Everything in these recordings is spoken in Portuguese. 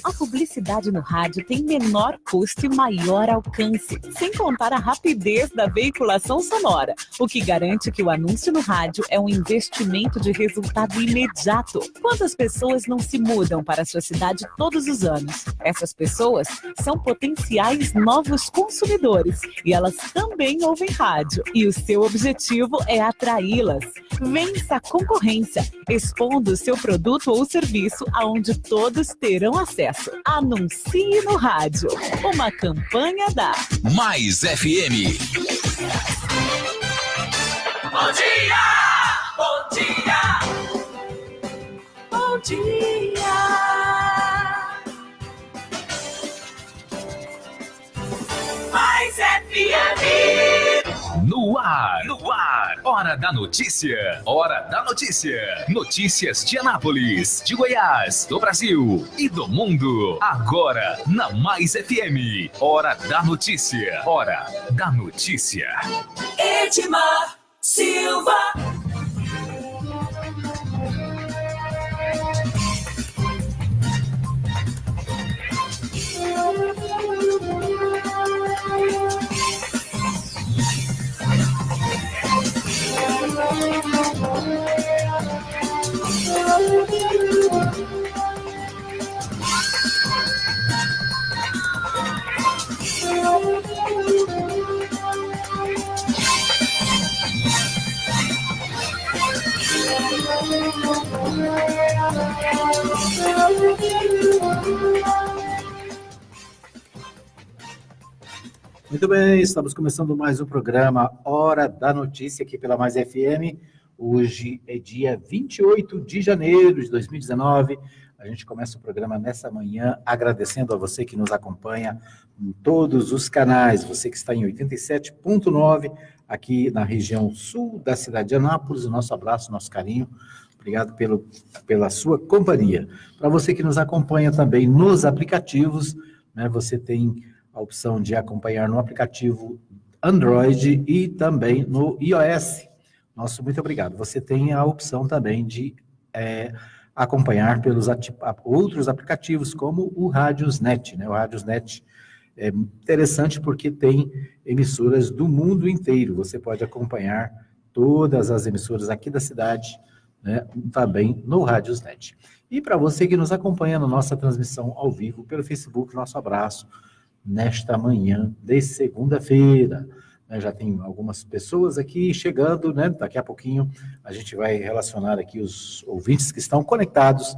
A publicidade no rádio tem menor custo e maior alcance, sem contar a rapidez da veiculação sonora, o que garante que o anúncio no rádio é um investimento de resultado imediato. Quantas pessoas não se mudam para a sua cidade todos os anos? Essas pessoas são potenciais novos consumidores e elas também ouvem rádio. E o seu objetivo é atraí-las. Vença a concorrência, expondo o seu produto ou serviço aonde todos terão acesso. Anuncie no rádio. Uma campanha da Mais FM. Bom dia! Bom dia! Bom dia! Mais FM! No ar! Hora da notícia! Notícias de Anápolis, de Goiás, do Brasil e do mundo. Agora, na Mais FM. Hora da notícia! Edmar Silva. Muito bem, estamos começando mais um programa Hora da Notícia aqui pela Mais FM. Hoje é dia 28 de janeiro de 2019. A gente começa o programa nessa manhã agradecendo a você que nos acompanha em todos os canais. Você que está em 87.9 aqui na região sul da cidade de Anápolis. O nosso abraço, nosso carinho. Obrigado pela sua companhia. Para você que nos acompanha também nos aplicativos, né, você tem a opção de acompanhar no aplicativo Android e também no iOS. Nosso muito obrigado. Você tem a opção também de acompanhar pelos outros aplicativos, como o Radiosnet, né? O Radiosnet é interessante porque tem emissoras do mundo inteiro. Você pode acompanhar todas as emissoras aqui da cidade, né? Também no Radiosnet. E para você que nos acompanha na nossa transmissão ao vivo pelo Facebook, nosso abraço nesta manhã de segunda-feira. Já tem algumas pessoas aqui chegando, né? Daqui a pouquinho a gente vai relacionar aqui os ouvintes que estão conectados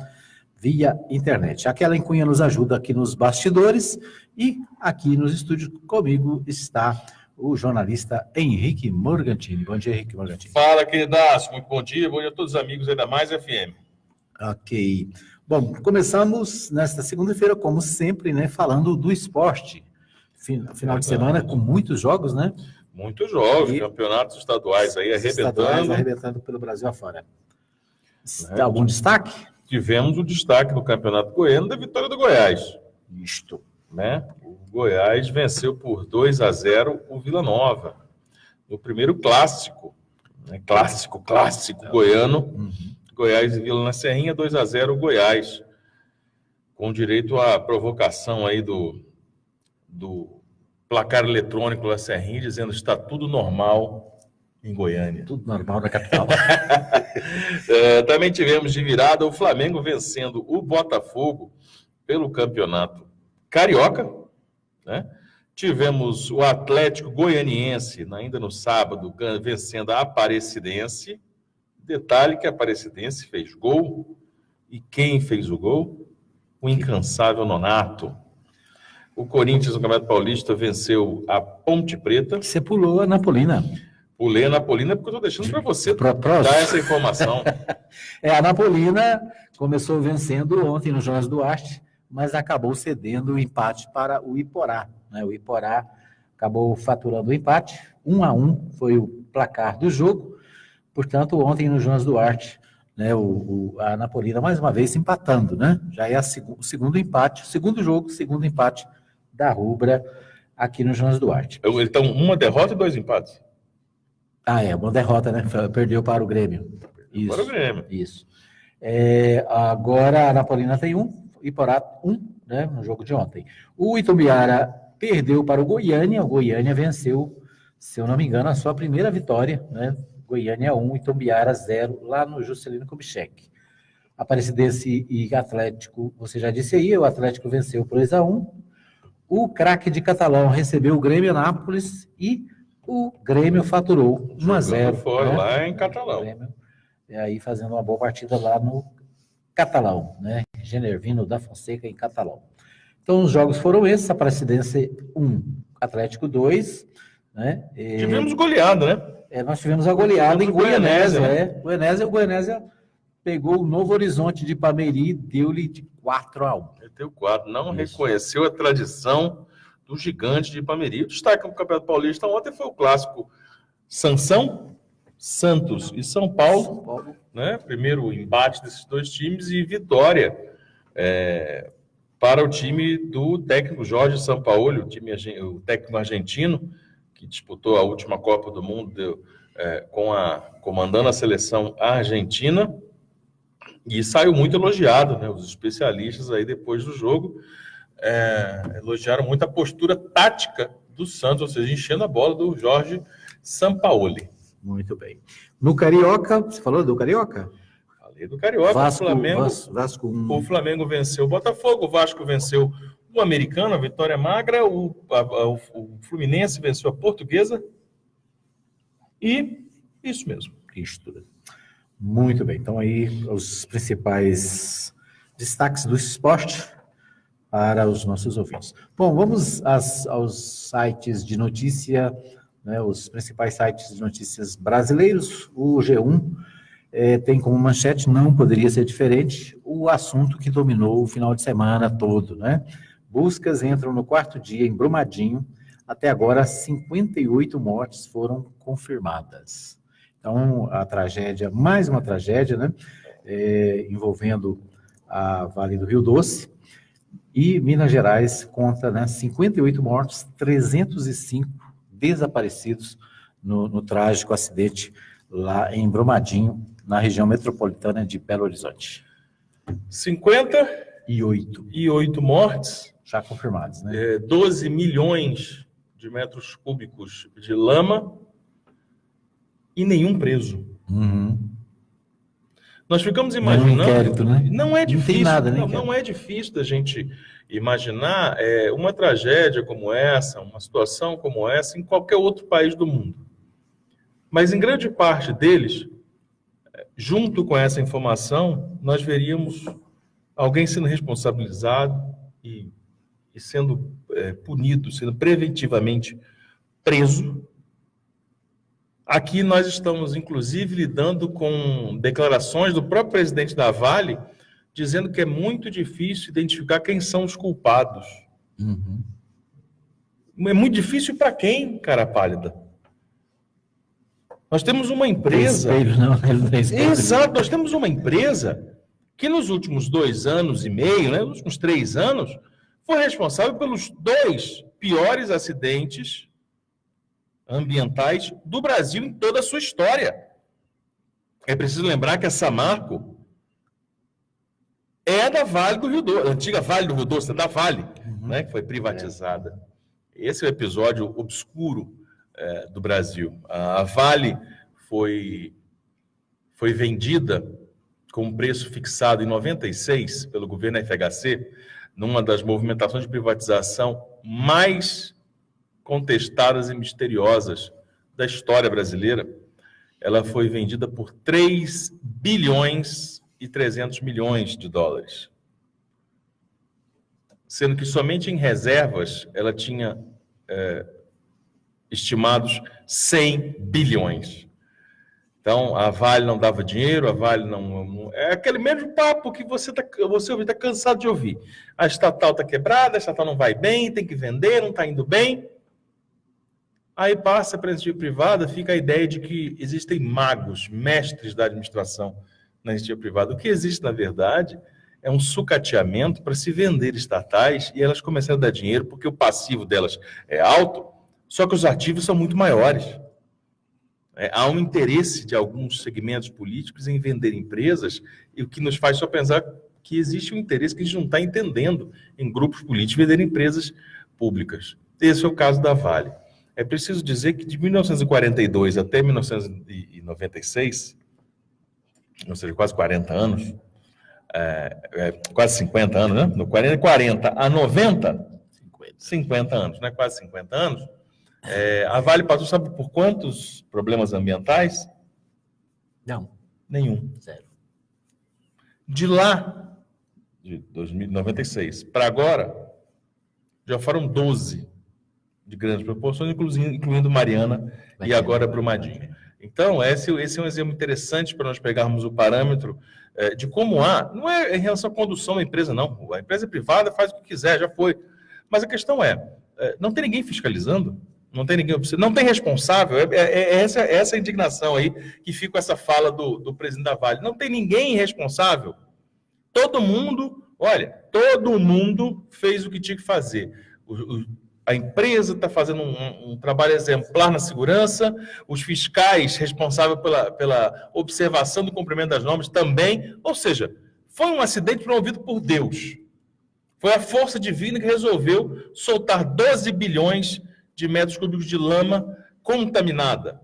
via internet. A Kellen Cunha nos ajuda aqui nos bastidores e aqui nos estúdios comigo está o jornalista Henrique Morgantini. Bom dia, Henrique Morgantini. Fala, queridaço. Muito bom dia a todos os amigos aí da Mais FM. Ok. Bom, começamos nesta segunda-feira, como sempre, né, falando do esporte. Final de semana com muitos jogos, né? Muitos jogos, campeonatos estaduais aí arrebentando pelo Brasil afora. Algum destaque? Tivemos o destaque no Campeonato Goiano da vitória do Goiás. Isto. Né? O Goiás venceu por 2-0 o Vila Nova. No primeiro clássico, né? Clássico goiano. Uhum. Goiás e Vila na Serrinha, 2-0 o Goiás. Com direito à provocação aí do placar eletrônico da Serrinha, dizendo que está tudo normal em Goiânia. Tudo normal na capital. Também tivemos de virada o Flamengo vencendo o Botafogo pelo Campeonato Carioca, né? Tivemos o Atlético Goianiense, ainda no sábado, vencendo a Aparecidense. Detalhe que a Aparecidense fez gol. E quem fez o gol? O incansável Nonato. O Corinthians, no Campeonato Paulista, venceu a Ponte Preta. Você pulou a Napolina. Pulei a Napolina porque eu estou deixando para você dar essa informação. A Napolina começou vencendo ontem no Jorge Duarte, mas acabou cedendo o empate para o Iporá, né? O Iporá acabou faturando o empate, 1-1 foi o placar do jogo. Portanto, ontem no Jorge Duarte, né, a Napolina mais uma vez empatando, né? Já é o segundo empate, segundo jogo, segundo empate da rubra aqui no Jonas Duarte. Então, uma derrota e 2 empates? Uma derrota, né? Perdeu para o Grêmio. Isso, para o Grêmio. Isso. Agora a Napolina tem 1 Iporá 1, né, no jogo de ontem. O Itumbiara perdeu para o Goiânia venceu, se eu não me engano, a sua primeira vitória, né? Goiânia 1, Itumbiara 0, lá no Juscelino Kubitschek. Aparecidense e Atlético, você já disse aí, o Atlético venceu por 2-1. O craque de Catalão recebeu o Grêmio Anápolis e o Grêmio faturou 1-0. Fora, né? lá em Catalão. E aí fazendo uma boa partida lá no Catalão, né? Genervino da Fonseca em Catalão. Então os jogos foram esses, Aparecidense 1, Atlético 2, né? Tivemos goleada, né? Nós tivemos a goleada em Goianésia, né? Goianésia pegou o Novo Horizonte de Ipameri e deu-lhe de 4-1. Meteu 4, não reconheceu a tradição do gigante de Ipameri. O destaque no Campeonato Paulista ontem foi o clássico Sansão, Santos e São Paulo, né? Primeiro embate desses dois times e vitória para o time do técnico Jorge Sampaoli, o técnico argentino, que disputou a última Copa do Mundo comandando a seleção argentina, e saiu muito elogiado, né? Os especialistas aí depois do jogo elogiaram muito a postura tática do Santos, ou seja, enchendo a bola do Jorge Sampaoli. Muito bem. No Carioca, você falou do Carioca? Falei do Carioca. Vasco, Vasco, o Flamengo venceu o Botafogo, o Vasco venceu o Americano, a vitória magra, o Fluminense venceu a Portuguesa, e isso mesmo. Isto. Muito bem, então aí os principais destaques do esporte para os nossos ouvintes. Bom, vamos aos sites de notícia, né, os principais sites de notícias brasileiros. O G1 tem como manchete, não poderia ser diferente, o assunto que dominou o final de semana todo, né? Buscas entram no 4º dia em Brumadinho, até agora 58 mortes foram confirmadas. Então, a tragédia, mais uma tragédia, né, envolvendo a Vale do Rio Doce, e Minas Gerais conta, né, 58 mortos, 305 desaparecidos no trágico acidente lá em Brumadinho, na região metropolitana de Belo Horizonte. 58 mortes. Já confirmados, né? 12 milhões de metros cúbicos de lama, e nenhum preso. Uhum. Nós ficamos imaginando... inquérito, né? Não é difícil. Não tem nada, né? Não é difícil da gente imaginar uma tragédia como essa, uma situação como essa, em qualquer outro país do mundo. Mas em grande parte deles, junto com essa informação, nós veríamos alguém sendo responsabilizado e sendo punido, sendo preventivamente preso. Aqui nós estamos, inclusive, lidando com declarações do próprio presidente da Vale, dizendo que é muito difícil identificar quem são os culpados. Uhum. É muito difícil para quem, cara pálida? Nós temos uma empresa... Exato, nós temos uma empresa que nos últimos 2 anos e meio, né, nos últimos 3 anos, foi responsável pelos 2 piores acidentes ambientais do Brasil em toda a sua história. É preciso lembrar que a Samarco é da Vale do Rio Doce, a antiga Vale do Rio Doce, da Vale, né, que foi privatizada. Esse é o episódio obscuro do Brasil. A Vale foi vendida com um preço fixado em 96 pelo governo FHC, numa das movimentações de privatização mais contestadas e misteriosas da história brasileira. Ela foi vendida por 3 bilhões e 300 milhões de dólares. Sendo que somente em reservas ela tinha estimados 100 bilhões. Então, a Vale não dava dinheiro, a Vale não... É aquele mesmo papo que você está cansado de ouvir. A estatal está quebrada, a estatal não vai bem, tem que vender, não está indo bem. Aí passa para a iniciativa privada, fica a ideia de que existem magos, mestres da administração na iniciativa privada. O que existe, na verdade, é um sucateamento para se vender estatais e elas começarem a dar dinheiro, porque o passivo delas é alto, só que os ativos são muito maiores. Há um interesse de alguns segmentos políticos em vender empresas, e o que nos faz só pensar que existe um interesse que a gente não está entendendo em grupos políticos vender empresas públicas. Esse é o caso da Vale. É preciso dizer que de 1942 até 1996, ou seja, quase 40 anos, quase 50 anos, né? No 40 a 90, 50 anos, né? Quase 50 anos, a Vale passou, sabe por quantos problemas ambientais? Não. Nenhum. Zero. De lá, de 1996 para agora, já foram 12 de grandes proporções, incluindo Mariana e agora Brumadinho. Então, esse é um exemplo interessante para nós pegarmos o parâmetro de como não é em relação à condução da empresa, não. A empresa privada faz o que quiser, já foi. Mas a questão não tem ninguém fiscalizando, não tem ninguém, não tem responsável. Essa indignação aí que fica com essa fala do presidente da Vale. Não tem ninguém responsável. Todo mundo fez o que tinha que fazer. A empresa está fazendo um trabalho exemplar na segurança, os fiscais responsáveis pela observação do cumprimento das normas também. Ou seja, foi um acidente promovido por Deus. Foi a força divina que resolveu soltar 12 bilhões de metros cúbicos de lama contaminada.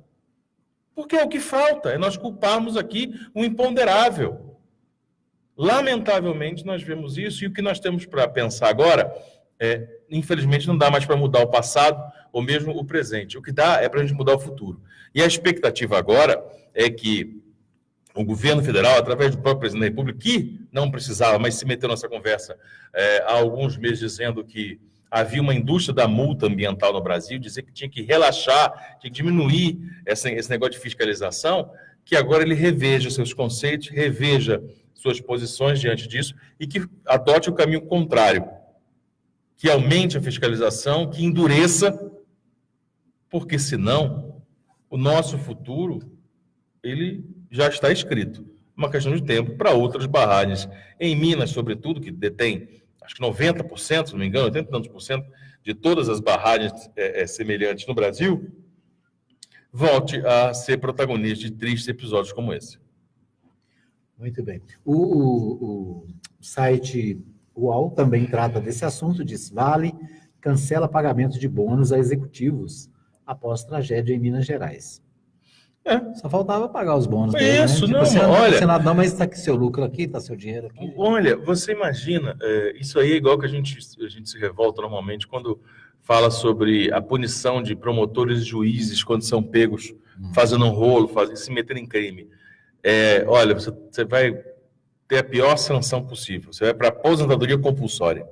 Porque é o que falta, é nós culparmos aqui o imponderável. Lamentavelmente, nós vemos isso, e o que nós temos para pensar agora infelizmente, não dá mais para mudar o passado ou mesmo o presente. O que dá é para a gente mudar o futuro. E a expectativa agora é que o governo federal, através do próprio presidente da República, que não precisava, mas se meteu nessa conversa há alguns meses, dizendo que havia uma indústria da multa ambiental no Brasil, dizer que tinha que relaxar, tinha que diminuir esse negócio de fiscalização, que agora ele reveja seus conceitos, reveja suas posições diante disso e que adote o caminho contrário, que aumente a fiscalização, que endureça, porque senão o nosso futuro ele já está escrito. Uma questão de tempo para outras barragens. Em Minas, sobretudo, que detém, acho que 90%, se não me engano, 80 e tantos por cento de todas as barragens semelhantes no Brasil, volte a ser protagonista de tristes episódios como esse. Muito bem. O site UOL também trata desse assunto, diz: Vale cancela pagamento de bônus a executivos após tragédia em Minas Gerais. Só faltava pagar os bônus. Isso, né? tipo, olha... Não, mas está aqui seu lucro aqui, está seu dinheiro aqui. Olha, você imagina, isso aí é igual que a gente se revolta normalmente quando fala sobre a punição de promotores e juízes quando são pegos fazendo um rolo, se metendo em crime. Olha, você vai ter a pior sanção possível. Você vai para aposentadoria compulsória.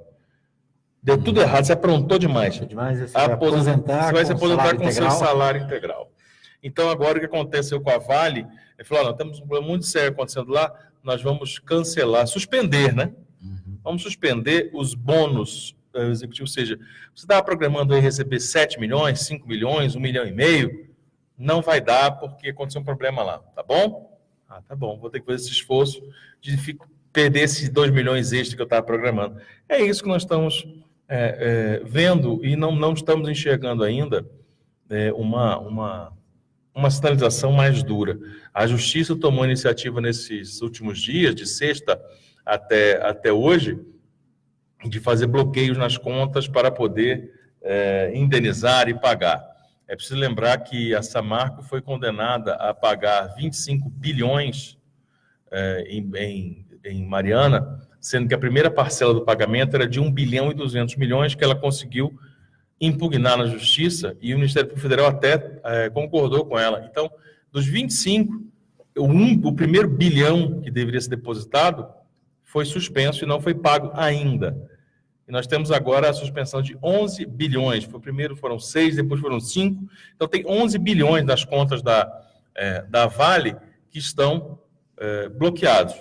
Deu tudo errado, você aprontou demais. Você vai se aposentar com seu salário integral. Então, agora o que aconteceu com a Vale, ele falou: nós temos um problema muito sério acontecendo lá, nós vamos cancelar, suspender, né? Vamos suspender os bônus executivos, ou seja, você estava programando aí receber 7 milhões, 5 milhões, 1,5 milhão, não vai dar porque aconteceu um problema lá, tá bom? Tá bom, vou ter que fazer esse esforço de perder esses 2 milhões extra que eu estava programando. É isso que nós estamos vendo e não estamos enxergando ainda uma sinalização mais dura. A Justiça tomou iniciativa nesses últimos dias, de sexta até hoje, de fazer bloqueios nas contas para poder indenizar e pagar. É preciso lembrar que a Samarco foi condenada a pagar 25 bilhões em Mariana, sendo que a primeira parcela do pagamento era de 1 bilhão e 200 milhões, que ela conseguiu impugnar na Justiça, e o Ministério Público Federal até concordou com ela. Então, dos 25, o primeiro bilhão que deveria ser depositado foi suspenso e não foi pago ainda. E nós temos agora a suspensão de 11 bilhões. Primeiro foram 6, depois foram 5. Então, tem 11 bilhões das contas da Vale que estão bloqueados.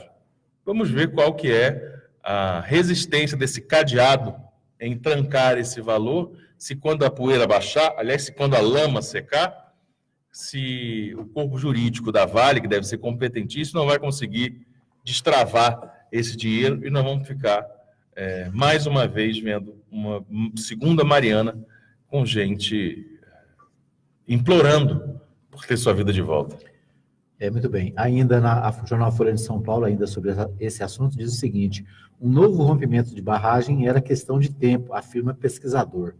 Vamos ver qual que é a resistência desse cadeado em trancar esse valor, se quando a poeira baixar, aliás, se quando a lama secar, se o corpo jurídico da Vale, que deve ser competentíssimo, não vai conseguir destravar esse dinheiro e nós vamos ficar, mais uma vez, vendo uma segunda Mariana com gente implorando por ter sua vida de volta. Muito bem. Ainda na Jornal Folha de São Paulo, ainda sobre esse assunto, diz o seguinte: um novo rompimento de barragem era questão de tempo, afirma pesquisador.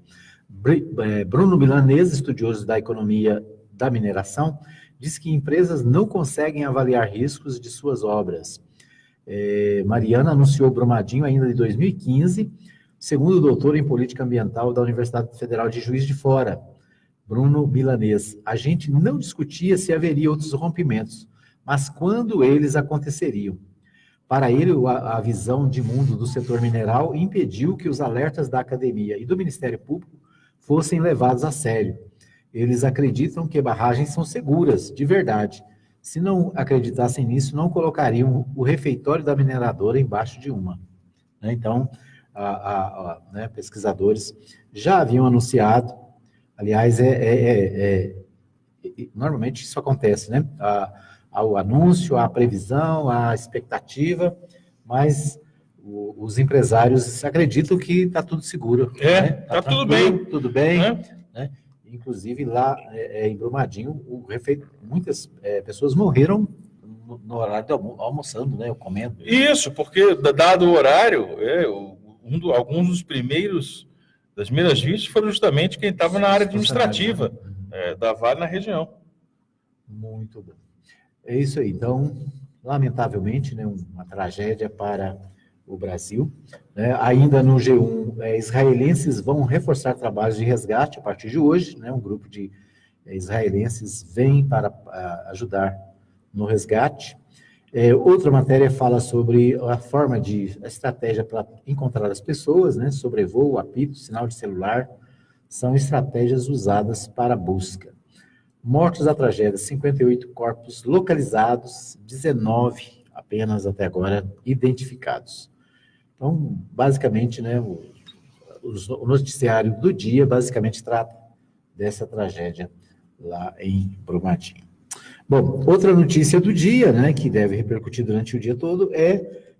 Bruno Milanês, estudioso da economia da mineração, diz que empresas não conseguem avaliar riscos de suas obras. Mariana anunciou Brumadinho ainda de 2015, segundo o doutor em política ambiental da Universidade Federal de Juiz de Fora, Bruno Milanês. A gente não discutia se haveria outros rompimentos, mas quando eles aconteceriam. Para ele, a visão de mundo do setor mineral impediu que os alertas da academia e do Ministério Público fossem levados a sério. Eles acreditam que barragens são seguras, de verdade. Se não acreditassem nisso, não colocariam o refeitório da mineradora embaixo de uma. Então, pesquisadores já haviam anunciado, aliás, normalmente isso acontece, né? Ao anúncio, à previsão, à expectativa, mas os empresários acreditam que está tudo seguro. Está tudo bem. Tudo bem, né? Inclusive, lá em Brumadinho, muitas pessoas morreram no horário almoçando, né? Comendo. Isso, porque, dado o horário, alguns das primeiras vítimas foram justamente quem estava na área administrativa da Vale na região. Muito bom. É isso aí. Então, lamentavelmente, né, uma tragédia para o Brasil. Ainda no G1, israelenses vão reforçar trabalhos de resgate a partir de hoje. Um grupo de israelenses vem para ajudar no resgate. Outra matéria fala sobre a estratégia para encontrar as pessoas, sobrevoo, apito, sinal de celular, são estratégias usadas para a busca. Mortos da tragédia, 58 corpos localizados, 19 apenas até agora identificados. Então, basicamente, o noticiário do dia basicamente trata dessa tragédia lá em Brumadinho. Bom, outra notícia do dia, que deve repercutir durante o dia todo,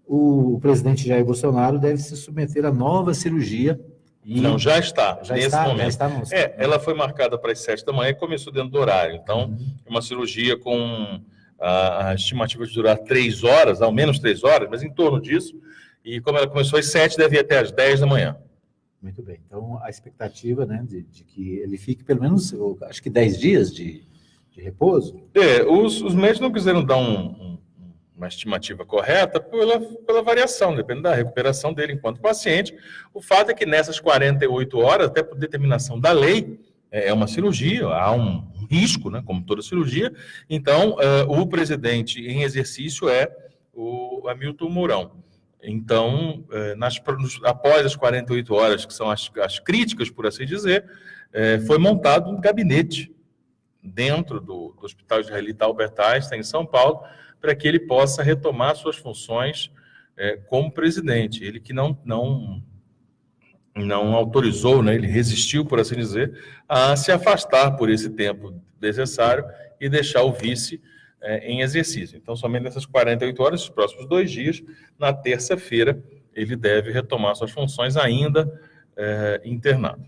o presidente Jair Bolsonaro deve se submeter a nova cirurgia. Não, já está, nesse momento. Já está no... Ela foi marcada para as 7 da manhã e começou dentro do horário. Então, é uma cirurgia com a estimativa de durar 3 horas, ao menos 3 horas, mas em torno disso. E como ela começou às 7, deve ir até às 10 da manhã. Muito bem. Então, a expectativa de que ele fique pelo menos, acho que 10 dias de repouso. Os médicos não quiseram dar uma estimativa correta pela variação, depende da recuperação dele enquanto paciente. O fato é que nessas 48 horas, até por determinação da lei, é uma cirurgia, há um risco, como toda cirurgia. Então, o presidente em exercício é o Hamilton Mourão. Então, após as 48 horas, que são as críticas, por assim dizer, foi montado um gabinete dentro do Hospital Israelita Albert Einstein, em São Paulo, para que ele possa retomar suas funções como presidente. Ele que não autorizou, ele resistiu, por assim dizer, a se afastar por esse tempo necessário e deixar o vice em exercício. Então, somente nessas 48 horas, os próximos 2 dias, na terça-feira, ele deve retomar suas funções ainda internado.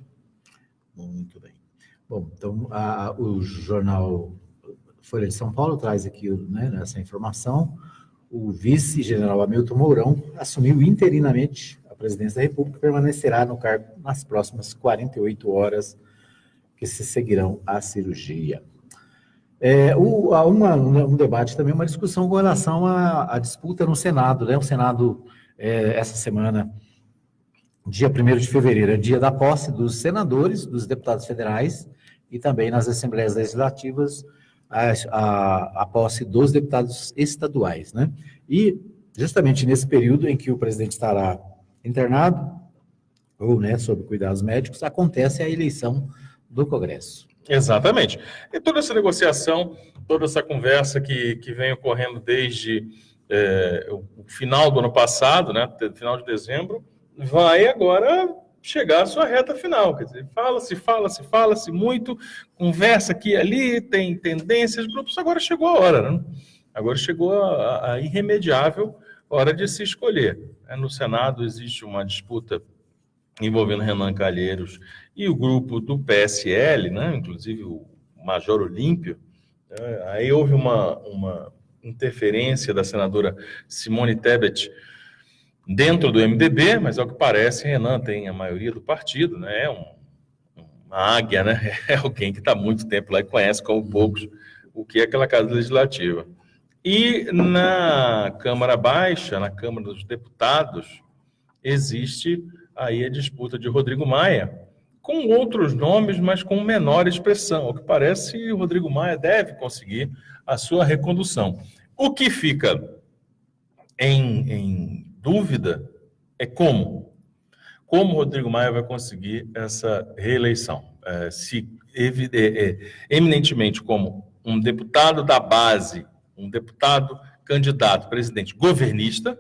Muito bem. Bom, então, o jornal Folha de São Paulo traz aqui essa informação. O vice-general Hamilton Mourão assumiu interinamente a presidência da República e permanecerá no cargo nas próximas 48 horas que se seguirão à cirurgia. Há um debate também, uma discussão com relação à disputa no Senado. O Senado, essa semana, dia 1º de fevereiro, é dia da posse dos senadores, dos deputados federais, e também nas assembleias legislativas, a posse dos deputados estaduais. E, justamente nesse período em que o presidente estará internado, ou sob cuidados médicos, acontece a eleição do Congresso. Exatamente. E toda essa negociação, toda essa conversa que vem ocorrendo desde o final do ano passado, final de dezembro, vai agora chegar à sua reta final. Quer dizer, fala-se muito, conversa aqui e ali, tem tendências, grupos, agora chegou a hora, Agora chegou a irremediável hora de se escolher. No Senado existe uma disputa envolvendo Renan Calheiros e o grupo do PSL, inclusive o Major Olímpio, Aí houve uma interferência da senadora Simone Tebet dentro do MDB, mas ao que parece, Renan tem a maioria do partido, né? É uma águia, né? É alguém que está há muito tempo lá e conhece como poucos o que é aquela casa legislativa. E na Câmara Baixa, na Câmara dos Deputados, existe aí a disputa de Rodrigo Maia, com outros nomes, mas com menor expressão. Ao que parece, o Rodrigo Maia deve conseguir a sua recondução. O que fica em dúvida é como o Rodrigo Maia vai conseguir essa reeleição. Eminentemente como um deputado da base, um deputado candidato presidente governista,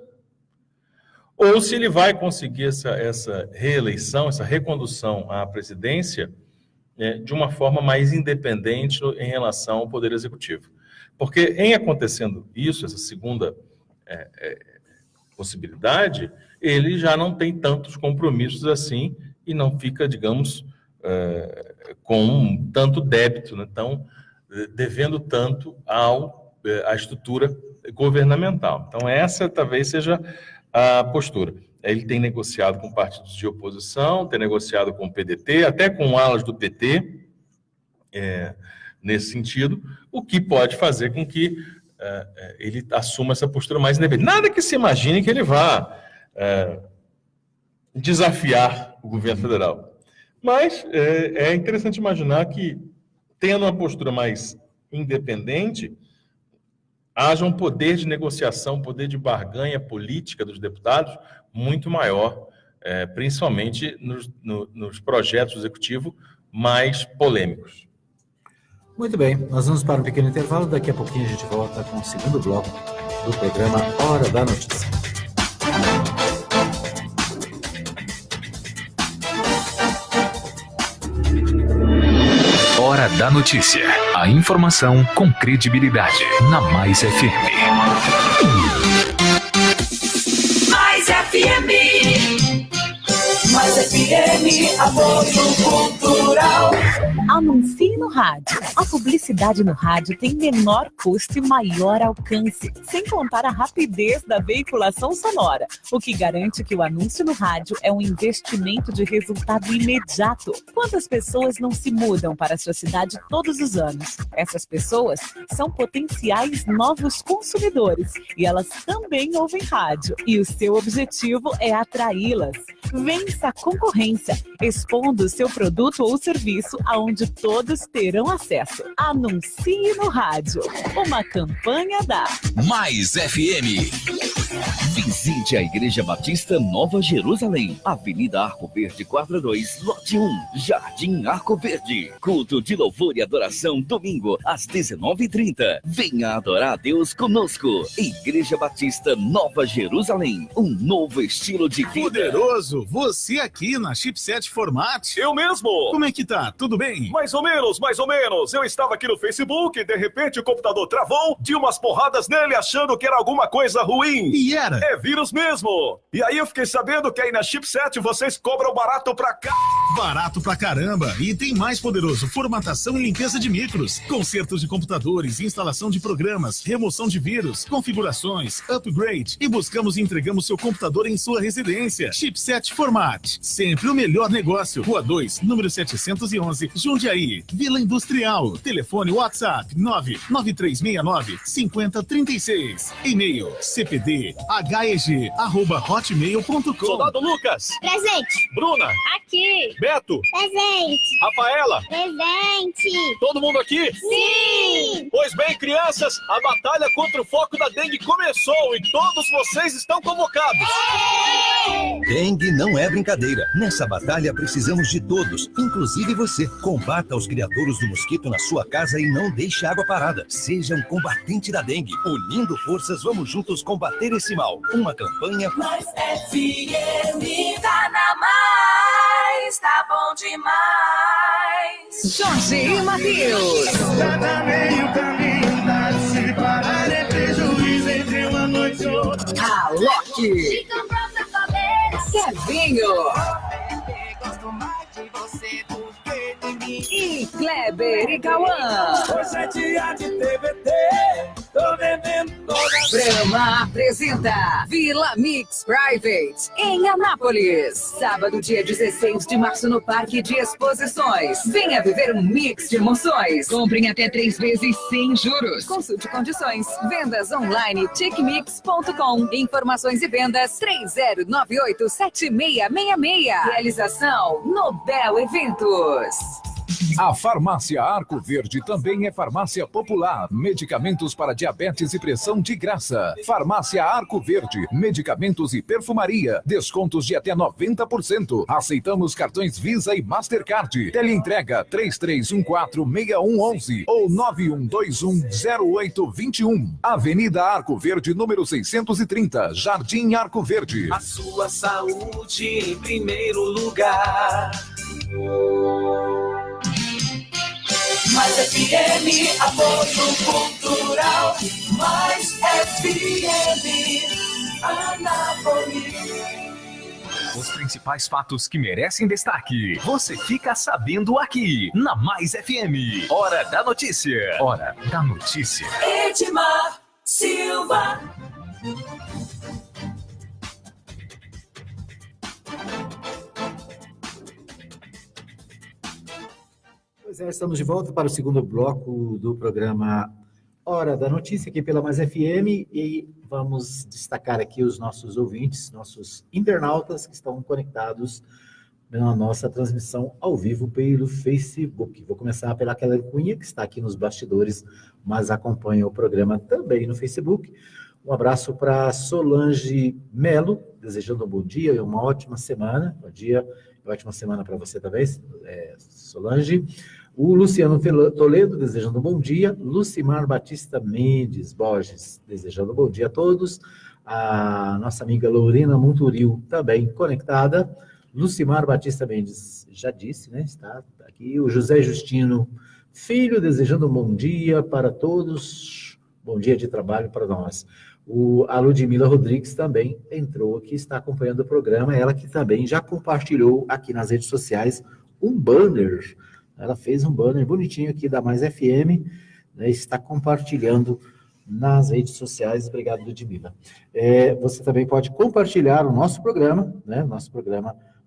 ou se ele vai conseguir essa reeleição, essa recondução à presidência de uma forma mais independente em relação ao Poder Executivo. Porque em acontecendo isso, essa segunda possibilidade, ele já não tem tantos compromissos assim e não fica, digamos, com tanto débito, né? Então, devendo tanto à estrutura governamental. Então, essa talvez seja a postura. Ele tem negociado com partidos de oposição, tem negociado com o PDT, até com alas do PT, nesse sentido, o que pode fazer com que ele assuma essa postura mais independente. Nada que se imagine que ele vá desafiar o governo federal. Mas é interessante imaginar que, tendo uma postura mais independente, haja um poder de negociação, poder de barganha política dos deputados muito maior, principalmente nos projetos executivos mais polêmicos. Muito bem, nós vamos para um pequeno intervalo. Daqui a pouquinho a gente volta com o segundo bloco do programa Hora da Notícia. Hora da Notícia. A informação com credibilidade na Mais FM. Mais FM. Mais FM, apoio cultural. Anuncie no rádio. A publicidade no rádio tem menor custo e maior alcance, sem contar a rapidez da veiculação sonora, o que garante que o anúncio no rádio é um investimento de resultado imediato. Quantas pessoas não se mudam para a sua cidade todos os anos? Essas pessoas são potenciais novos consumidores e elas também ouvem rádio. E o seu objetivo é atraí-las. Vença a concorrência, expondo o seu produto ou serviço aonde todos terão acesso. Anuncie no rádio. Uma campanha da Mais FM. Visite a Igreja Batista Nova Jerusalém, Avenida Arco Verde, quadra 2, lote 1, Jardim Arco Verde. Culto de louvor e adoração, domingo, às 19h30. Venha adorar a Deus conosco. Igreja Batista Nova Jerusalém, um novo estilo de vida. Poderoso, você aqui na Chipset Format? Eu mesmo! Como é que tá? Tudo bem? Mais ou menos, mais ou menos. Eu estava aqui no Facebook e de repente o computador travou, tinha umas porradas nele achando que era alguma coisa ruim. E era? É vírus mesmo. E aí eu fiquei sabendo que aí na Chipset vocês cobram barato pra cá. Barato pra caramba. E tem mais, Poderoso, formatação e limpeza de micros, consertos de computadores, instalação de programas, remoção de vírus, configurações, upgrade, e buscamos e entregamos seu computador em sua residência. Chipset Format, sempre o melhor negócio. Rua 2, número 711, Jundiaí, Vila Industrial. Telefone WhatsApp 99369-5036. E-mail cpd.heg@hotmail.com. Soldado Lucas. Presente. Bruna. Aqui. Beto. Presente. Rafaela. Presente. Todo mundo aqui? Sim. Pois bem, crianças, a batalha contra o foco da dengue começou e todos vocês estão convocados. Dengue não é brincadeira. Nessa batalha precisamos de todos, inclusive você. Combata os criadouros do mosquito na sua casa e não deixe água parada. Seja um combatente da dengue. Unindo forças, vamos juntos combater esse mal. Uma campanha... Mais FM, tá na mais, tá bom demais. Jorge e Matheus. Cada meio caminho dá de se parar, é prejuízo entre uma noite e outra. Alok. Kevinho. Gosto mais de você do que de mim. E Cleber. Kleber e Cauã. Hoje é dia de TBT, tô bebendo toda. Brahma apresenta Vila Mix Private em Anápolis. Sábado, dia 16 de março, no Parque de Exposições. Venha viver um mix de emoções. Comprem até 3 vezes sem juros. Consulte condições. Vendas online tickmix.com. Informações e vendas 3098-7666. Realização Nobel Eventos. A Farmácia Arco Verde também é farmácia popular. Medicamentos para diabetes e pressão de graça. Farmácia Arco Verde. Medicamentos e perfumaria. Descontos de até 90%. Aceitamos cartões Visa e Mastercard. Teleentrega 3314-6111 ou 9121-0821. Avenida Arco Verde, número 630, Jardim Arco Verde. A sua saúde em primeiro lugar. Mais FM, apoio cultural. Mais FM, Anápolis. Os principais fatos que merecem destaque, você fica sabendo aqui, na Mais FM. Hora da notícia. Hora da notícia. Edmar Silva. Pois é, estamos de volta para o segundo bloco do programa Hora da Notícia, aqui pela Mais FM, e vamos destacar aqui os nossos ouvintes, nossos internautas que estão conectados na nossa transmissão ao vivo pelo Facebook. Vou começar pela Kelly Cunha, que está aqui nos bastidores, mas acompanha o programa também no Facebook. Um abraço para Solange Melo, desejando um bom dia e uma ótima semana. Bom dia e ótima semana para você também, Solange. O Luciano Toledo, desejando um bom dia. Lucimar Batista Mendes Borges, desejando um bom dia a todos. A nossa amiga Lorena Monturil, também conectada. Lucimar Batista Mendes, já disse, né? Está aqui. O José Justino Filho, desejando um bom dia para todos. Bom dia de trabalho para nós. A Ludmila Rodrigues também entrou aqui, está acompanhando o programa. Ela que também já compartilhou aqui nas redes sociais um banner. Ela fez um banner bonitinho aqui da Mais FM, né, está compartilhando nas redes sociais. Obrigado, Ludmila. Você também pode compartilhar o nosso programa, né,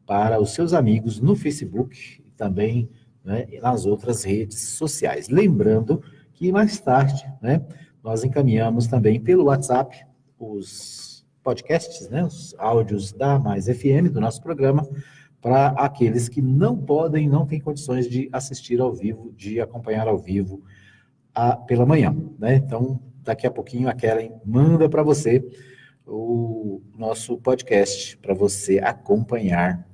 para os seus amigos no Facebook e também, né, nas outras redes sociais. Lembrando que mais tarde, né, nós encaminhamos também pelo WhatsApp os podcasts, né, os áudios da Mais FM, do nosso programa, para aqueles que não podem, não têm condições de assistir ao vivo, de acompanhar ao vivo pela manhã, né? Então, daqui a pouquinho a Kellen manda para você o nosso podcast, para você acompanhar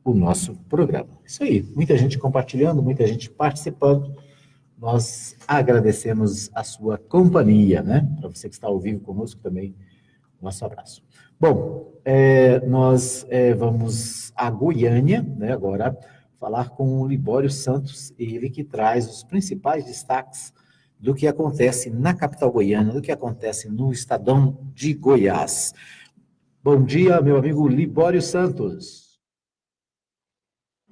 o nosso programa. Isso aí, muita gente compartilhando, muita gente participando. Nós agradecemos a sua companhia, né? Para você que está ao vivo conosco também, nosso abraço. Bom, nós vamos a Goiânia, né, agora, falar com o Libório Santos, ele que traz os principais destaques do que acontece na capital goiana, do que acontece no Estadão de Goiás. Bom dia, meu amigo Libório Santos.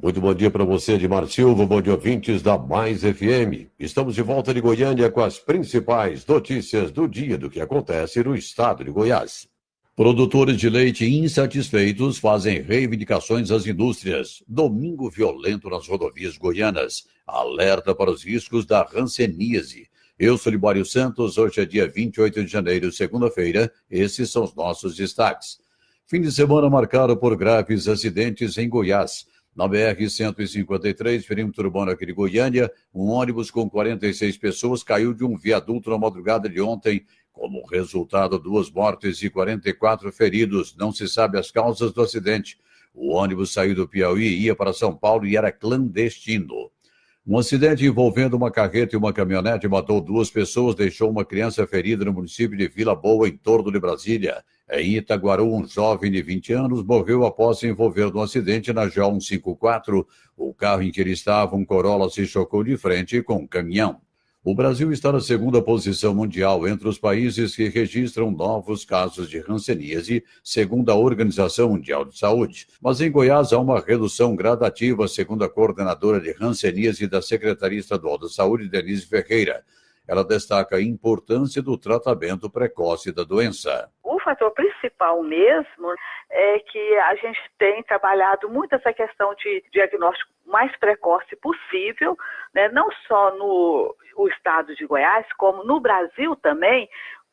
Muito bom dia para você, Edmar Silva, bom dia, ouvintes da Mais FM. Estamos de volta de Goiânia com as principais notícias do dia do que acontece no estado de Goiás. Produtores de leite insatisfeitos fazem reivindicações às indústrias. Domingo violento nas rodovias goianas. Alerta para os riscos da hanseníase. Eu sou Libório Santos, hoje é dia 28 de janeiro, segunda-feira. Esses são os nossos destaques. Fim de semana marcado por graves acidentes em Goiás. Na BR-153, perímetro urbano aqui de Goiânia, um ônibus com 46 pessoas caiu de um viaduto na madrugada de ontem. Como resultado, 2 mortes e 44 feridos. Não se sabe as causas do acidente. O ônibus saiu do Piauí, ia para São Paulo e era clandestino. Um acidente envolvendo uma carreta e uma caminhonete matou 2 pessoas, deixou uma criança ferida no município de Vila Boa, em torno de Brasília. Em Itaguaru, um jovem de 20 anos morreu após se envolver num acidente na J154. O carro em que ele estava, um Corolla, se chocou de frente com um caminhão. O Brasil está na segunda posição mundial entre os países que registram novos casos de hanseníase, segundo a Organização Mundial de Saúde. Mas em Goiás há uma redução gradativa, segundo a coordenadora de hanseníase da Secretaria Estadual da Saúde, Denise Ferreira. Ela destaca a importância do tratamento precoce da doença. O fator principal mesmo é que a gente tem trabalhado muito essa questão de diagnóstico mais precoce possível, né? Não só no estado de Goiás, como no Brasil também,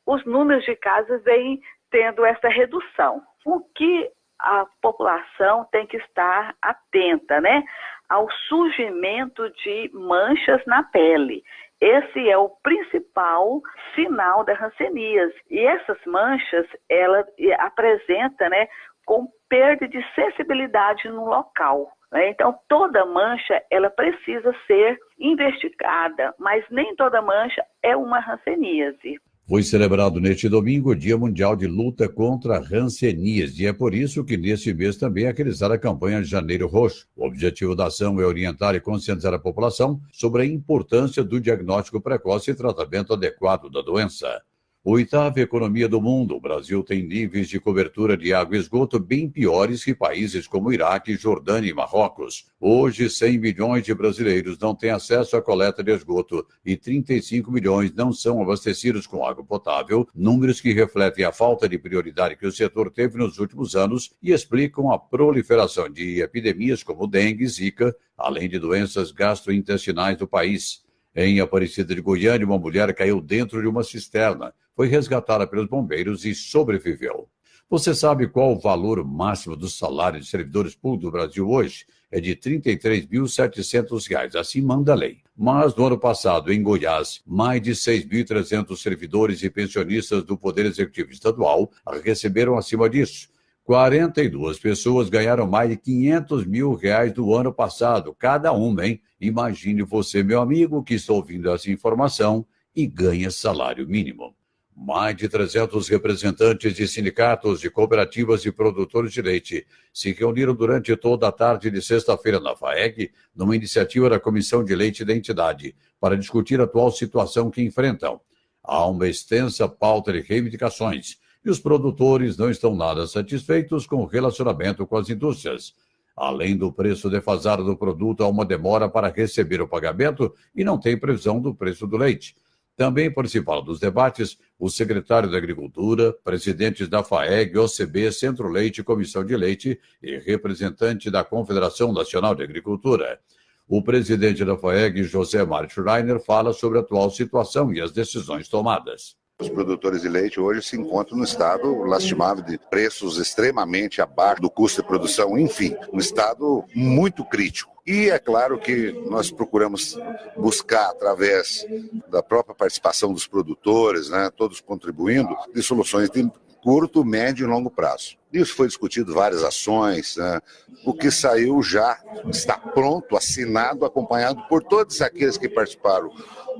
os números de casos vêm tendo essa redução. O que a população tem que estar atenta, né? Ao surgimento de manchas na pele. Esse é o principal sinal da hanseníase. E essas manchas, ela apresenta, né, com perda de sensibilidade no local. Né? Então, toda mancha, ela precisa ser investigada, mas nem toda mancha é uma hanseníase. Foi celebrado neste domingo o Dia Mundial de Luta contra a Hanseníase e é por isso que neste mês também é realizada a campanha Janeiro Roxo. O objetivo da ação é orientar e conscientizar a população sobre a importância do diagnóstico precoce e tratamento adequado da doença. Oitava economia do mundo, o Brasil tem níveis de cobertura de água e esgoto bem piores que países como Iraque, Jordânia e Marrocos. Hoje, 100 milhões de brasileiros não têm acesso à coleta de esgoto e 35 milhões não são abastecidos com água potável, números que refletem a falta de prioridade que o setor teve nos últimos anos e explicam a proliferação de epidemias como dengue e zika, além de doenças gastrointestinais do país. Em Aparecida de Goiânia, uma mulher caiu dentro de uma cisterna, foi resgatada pelos bombeiros e sobreviveu. Você sabe qual o valor máximo do salário de servidores públicos do Brasil hoje? É de R$ 33.700, assim manda a lei. Mas no ano passado, em Goiás, mais de 6.300 servidores e pensionistas do Poder Executivo Estadual receberam acima disso. 42 pessoas ganharam mais de R$500 mil do ano passado, cada uma, hein? Imagine você, meu amigo, que está ouvindo essa informação e ganha salário mínimo. Mais de 300 representantes de sindicatos, de cooperativas e produtores de leite se reuniram durante toda a tarde de sexta-feira na FAEG, numa iniciativa da Comissão de Leite da entidade, para discutir a atual situação que enfrentam. Há uma extensa pauta de reivindicações e os produtores não estão nada satisfeitos com o relacionamento com as indústrias. Além do preço defasado do produto, há uma demora para receber o pagamento e não tem previsão do preço do leite. Também participaram dos debates o secretário da Agricultura, presidentes da FAEG, OCB, Centro Leite, Comissão de Leite e representante da Confederação Nacional de Agricultura. O presidente da FAEG, José Mário Schreiner, fala sobre a atual situação e as decisões tomadas. Os produtores de leite hoje se encontram num estado lastimável de preços extremamente abaixo do custo de produção, enfim, um estado muito crítico. E é claro que nós procuramos buscar, através da própria participação dos produtores, né, todos contribuindo, de soluções de curto, médio e longo prazo. Isso foi discutido várias ações, né? O que saiu já está pronto, assinado, acompanhado por todos aqueles que participaram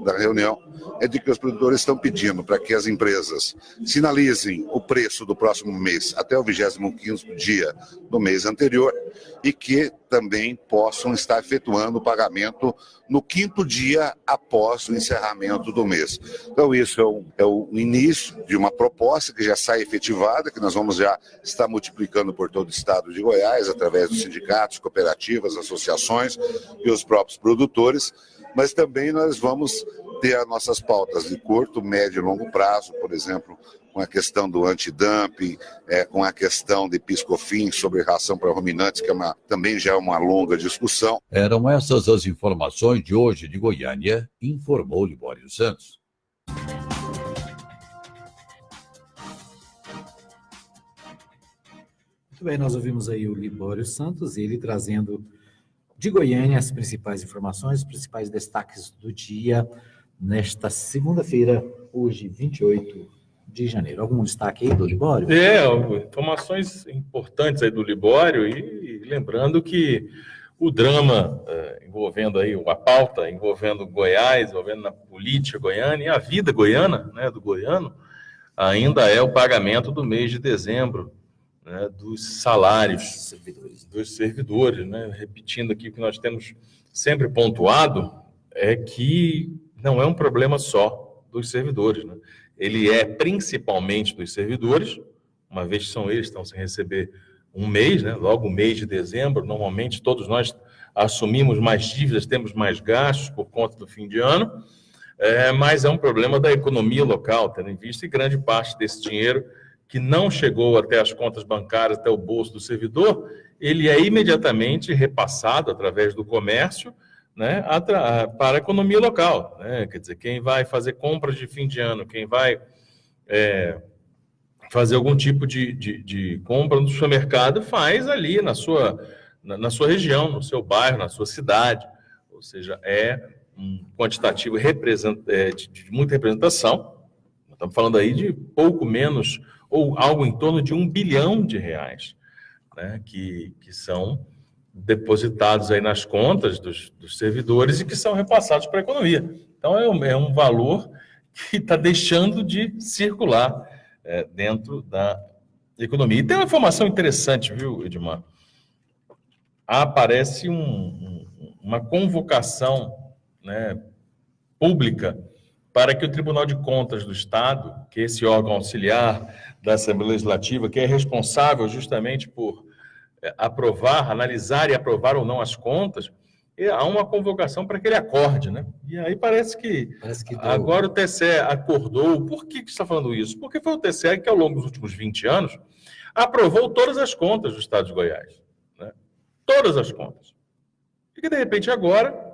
da reunião, é de que os produtores estão pedindo para que as empresas sinalizem o preço do próximo mês até o 25º dia do mês anterior e que também possam estar efetuando o pagamento no 5º dia após o encerramento do mês. Então isso é o início de uma proposta que já sai efetivada, que nós vamos já estar multiplicando por todo o estado de Goiás, através dos sindicatos, cooperativas, associações e os próprios produtores, mas também nós vamos ter as nossas pautas de curto, médio e longo prazo, por exemplo, com a questão do antidumping, com a questão de PIS/COFINS sobre ração para ruminantes, que também já é uma longa discussão. Eram essas as informações de hoje de Goiânia, informou Libório Santos. Muito bem, nós ouvimos aí o Libório Santos, ele trazendo de Goiânia as principais informações, os principais destaques do dia, nesta segunda-feira, hoje, 28 de janeiro. Algum destaque aí do Libório? Informações importantes aí do Libório e lembrando que o drama envolvendo aí, a pauta envolvendo Goiás, envolvendo na política goiana e a vida goiana, né, do goiano, ainda é o pagamento do mês de dezembro, né, dos salários dos servidores, né? Repetindo aqui o que nós temos sempre pontuado, é que não é um problema só dos servidores, né? Ele é principalmente dos servidores, uma vez que são eles que estão sem receber um mês, né? Logo o mês de dezembro, normalmente todos nós assumimos mais dívidas, temos mais gastos por conta do fim de ano, mas é um problema da economia local, tendo em vista que grande parte desse dinheiro que não chegou até as contas bancárias, até o bolso do servidor, ele é imediatamente repassado através do comércio, né, para a economia local, né? Quer dizer, quem vai fazer compras de fim de ano, quem vai fazer algum tipo de compra no supermercado, faz ali na sua região, no seu bairro, na sua cidade, ou seja, é um quantitativo de muita representação. Estamos falando aí de pouco menos, ou algo em torno de R$1 bilhão, né, que são depositados aí nas contas dos servidores e que são repassados para a economia. Então, é um valor que está deixando de circular dentro da economia. E tem uma informação interessante, viu, Edmar? Aparece uma convocação, né, pública para que o Tribunal de Contas do Estado, que é esse órgão auxiliar da Assembleia Legislativa, que é responsável justamente por aprovar, analisar e aprovar ou não as contas, há uma convocação para que ele acorde, né? E aí parece que agora o TCE acordou. Por que está falando isso? Porque foi o TCE que, ao longo dos últimos 20 anos, aprovou todas as contas do Estado de Goiás, né? Todas as contas. E que, de repente, agora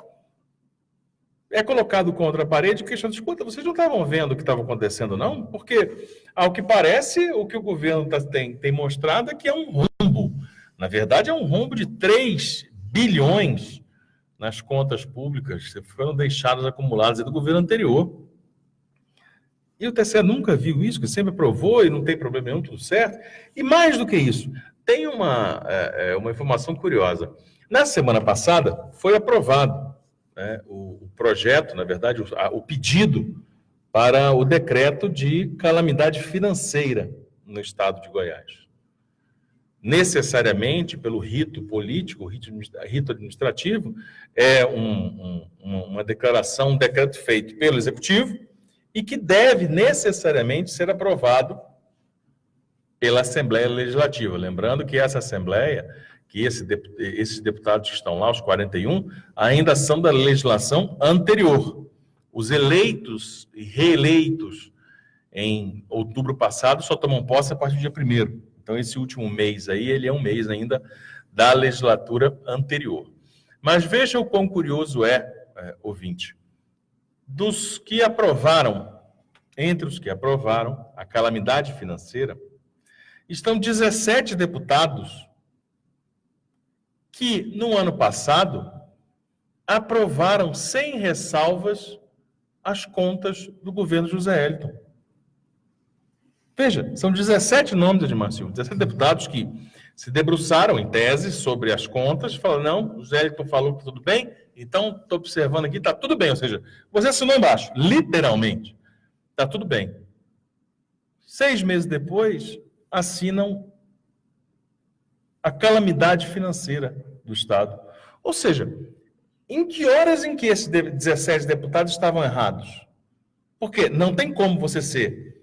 é colocado contra a parede e questão de escuta, vocês não estavam vendo o que estava acontecendo, não? Porque, ao que parece, o que o governo tem mostrado é que é um rombo. Na verdade, é um rombo de 3 bilhões nas contas públicas que foram deixadas acumuladas do governo anterior. E o TCE nunca viu isso, que sempre aprovou e não tem problema nenhum, tudo certo. E mais do que isso, tem uma informação curiosa. Na semana passada, foi aprovado, né, o projeto, na verdade, o pedido para o decreto de calamidade financeira no estado de Goiás. Necessariamente, pelo rito político, rito administrativo, é uma declaração, um decreto feito pelo Executivo e que deve necessariamente ser aprovado pela Assembleia Legislativa. Lembrando que essa Assembleia, que esses deputados que estão lá, os 41, ainda são da legislação anterior. Os eleitos e reeleitos em outubro passado só tomam posse a partir do dia 1º. Então, esse último mês aí, ele é um mês ainda da legislatura anterior. Mas veja o quão curioso ouvinte. Dos que aprovaram, entre os que aprovaram a calamidade financeira, estão 17 deputados que, no ano passado, aprovaram sem ressalvas as contas do governo José Hélito. Veja, são 17 nomes, Edmar Silva, 17 deputados que se debruçaram em tese sobre as contas e falaram, não, o José Hélito falou que tudo bem, então estou observando aqui, está tudo bem. Ou seja, você assinou embaixo, literalmente, está tudo bem. 6 meses depois, assinam a calamidade financeira do Estado. Ou seja, em que horas em que esses 17 deputados estavam errados? Porque não tem como você ser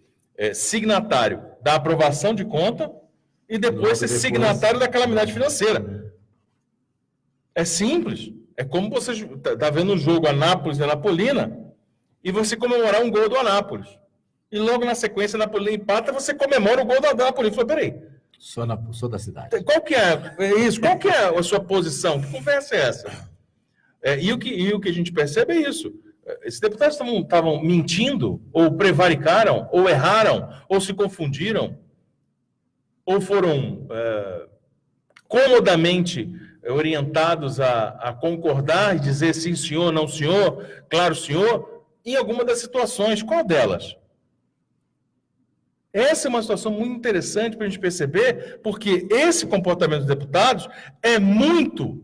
signatário da aprovação de conta e depois ser signatário da calamidade financeira. É simples. É como você está vendo o jogo Anápolis e Anapolina e você comemorar um gol do Anápolis. E logo na sequência, a Anapolina empata, você comemora o gol do Anápolis. Falei, peraí. Sou da cidade. Qual que é isso? Qual que é a sua posição? Que conversa é essa? E o que a gente percebe é isso. Esses deputados estavam mentindo, ou prevaricaram, ou erraram, ou se confundiram, ou foram comodamente orientados a concordar e dizer sim, senhor, não, senhor, claro, senhor, em alguma das situações. Qual delas? Essa é uma situação muito interessante para a gente perceber, porque esse comportamento dos deputados é muito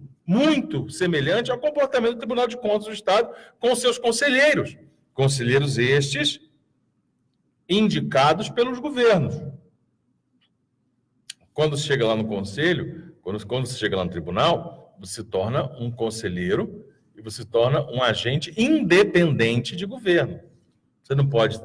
semelhante ao comportamento do Tribunal de Contas do Estado com seus conselheiros. Conselheiros estes indicados pelos governos. Quando se chega lá no conselho, quando se chega lá no tribunal, você se torna um conselheiro e você se torna um agente independente de governo. Você não pode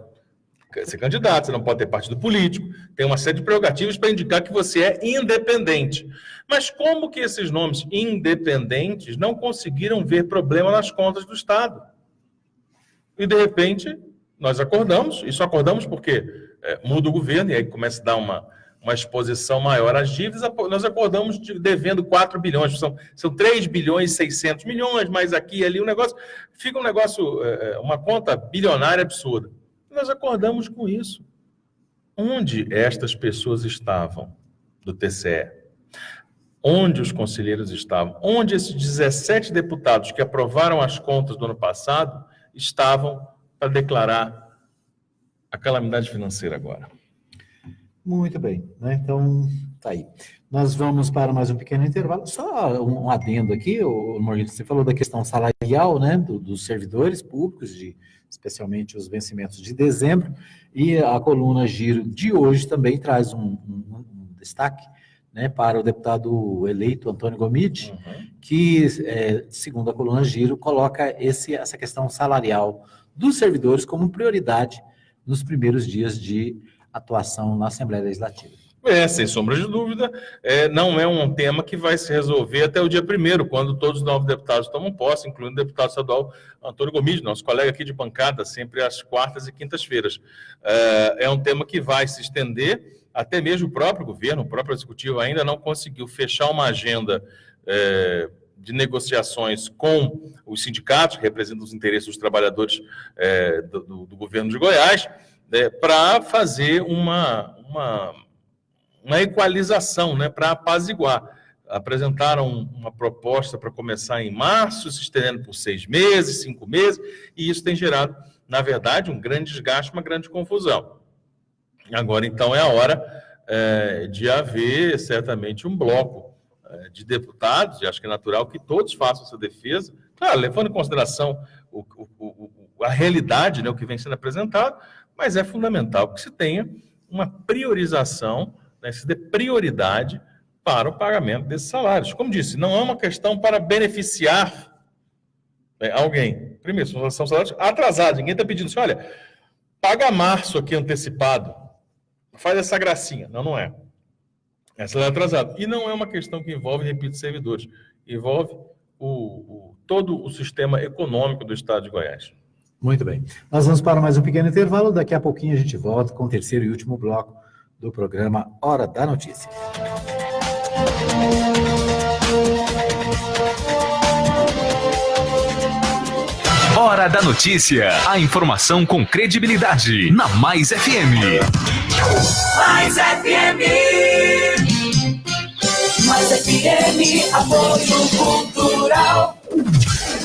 ser candidato, você não pode ter partido político, tem uma série de prerrogativas para indicar que você é independente. Mas como que esses nomes independentes não conseguiram ver problema nas contas do Estado? E, de repente, nós acordamos, isso acordamos porque muda o governo, e aí começa a dar uma exposição maior às dívidas, nós acordamos devendo 4 bilhões, são 3 bilhões e 600 milhões, mas aqui e ali o negócio, fica um negócio, uma conta bilionária absurda. Nós acordamos com isso. Onde estas pessoas estavam do TCE? Onde os conselheiros estavam? Onde esses 17 deputados que aprovaram as contas do ano passado estavam para declarar a calamidade financeira agora? Muito bem, né? Então, tá aí. Nós vamos para mais um pequeno intervalo. Só um adendo aqui, Morgan, você falou da questão salarial, né, dos servidores públicos, especialmente os vencimentos de dezembro, e a coluna Giro de hoje também traz um destaque, né, para o deputado eleito Antônio Gomide, que, segundo a coluna Giro, coloca essa questão salarial dos servidores como prioridade nos primeiros dias de atuação na Assembleia Legislativa. Sem sombra de dúvida, não é um tema que vai se resolver até o dia 1º, quando todos os novos deputados tomam posse, incluindo o deputado estadual Antônio Gomide, nosso colega aqui de bancada, sempre às quartas e quintas-feiras. É um tema que vai se estender, até mesmo o próprio governo, o próprio executivo ainda não conseguiu fechar uma agenda de negociações com os sindicatos, que representam os interesses dos trabalhadores do governo de Goiás, para fazer uma equalização, né, para apaziguar. Apresentaram uma proposta para começar em março, se estendendo por 6 meses, 5 meses, e isso tem gerado, na verdade, um grande desgaste, uma grande confusão. Agora, então, é a hora de haver, certamente, um bloco de deputados, e acho que é natural que todos façam essa defesa, claro, levando em consideração a realidade, né, o que vem sendo apresentado, mas é fundamental que se tenha uma priorização, né, se dê prioridade para o pagamento desses salários. Como disse, não é uma questão para beneficiar alguém. Primeiro, são salários atrasados. Ninguém está pedindo assim, olha, paga março aqui antecipado, faz essa gracinha. Não é. É salário atrasado. E não é uma questão que envolve, repito, servidores. Envolve todo o sistema econômico do Estado de Goiás. Muito bem. Nós vamos para mais um pequeno intervalo. Daqui a pouquinho a gente volta com o terceiro e último bloco do programa Hora da Notícia. Hora da Notícia. A informação com credibilidade na Mais FM. Mais FM. Mais FM, apoio cultural.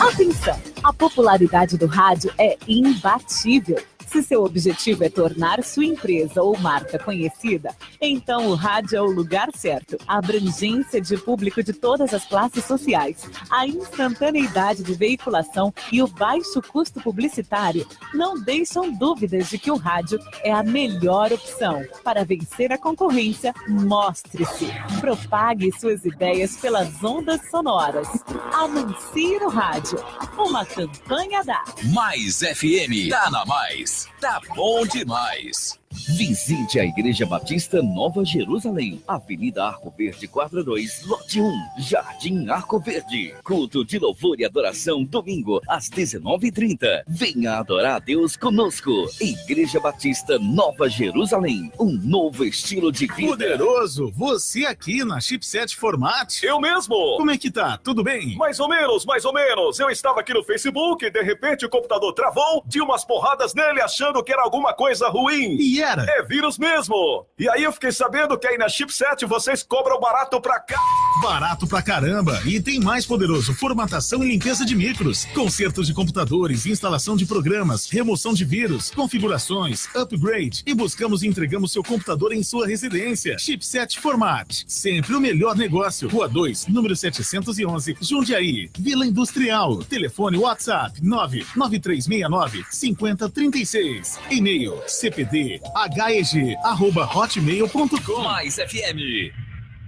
Atenção! A popularidade do rádio é imbatível. Se seu objetivo é tornar sua empresa ou marca conhecida, então o rádio é o lugar certo. A abrangência de público de todas as classes sociais, a instantaneidade de veiculação e o baixo custo publicitário não deixam dúvidas de que o rádio é a melhor opção. Para vencer a concorrência, mostre-se. Propague suas ideias pelas ondas sonoras. Anuncie no rádio. Uma campanha da Mais FM. Tá na Mais. Tá bom demais. Visite a Igreja Batista Nova Jerusalém, Avenida Arco Verde 42, lote 1, Jardim Arco Verde. Culto de louvor e adoração, domingo, às 19h30. Venha adorar a Deus conosco. Igreja Batista Nova Jerusalém, um novo estilo de vida. Poderoso, você aqui na Chipset Format. Eu mesmo. Como é que tá? Tudo bem? Mais ou menos, mais ou menos. Eu estava aqui no Facebook e de repente o computador travou, tinha umas porradas nele achando que era alguma coisa ruim. E era? É vírus mesmo. E aí eu fiquei sabendo que aí na Chipset vocês cobram barato pra cá. Barato pra caramba. E tem mais poderoso, formatação e limpeza de micros, consertos de computadores, instalação de programas, remoção de vírus, configurações, upgrade, e buscamos e entregamos seu computador em sua residência. Chipset Format, sempre o melhor negócio. Rua 2, número 711, Jundiaí, Vila Industrial. Telefone WhatsApp 99369-5036. E-mail cpdheg@hotmail.com. Mais FM.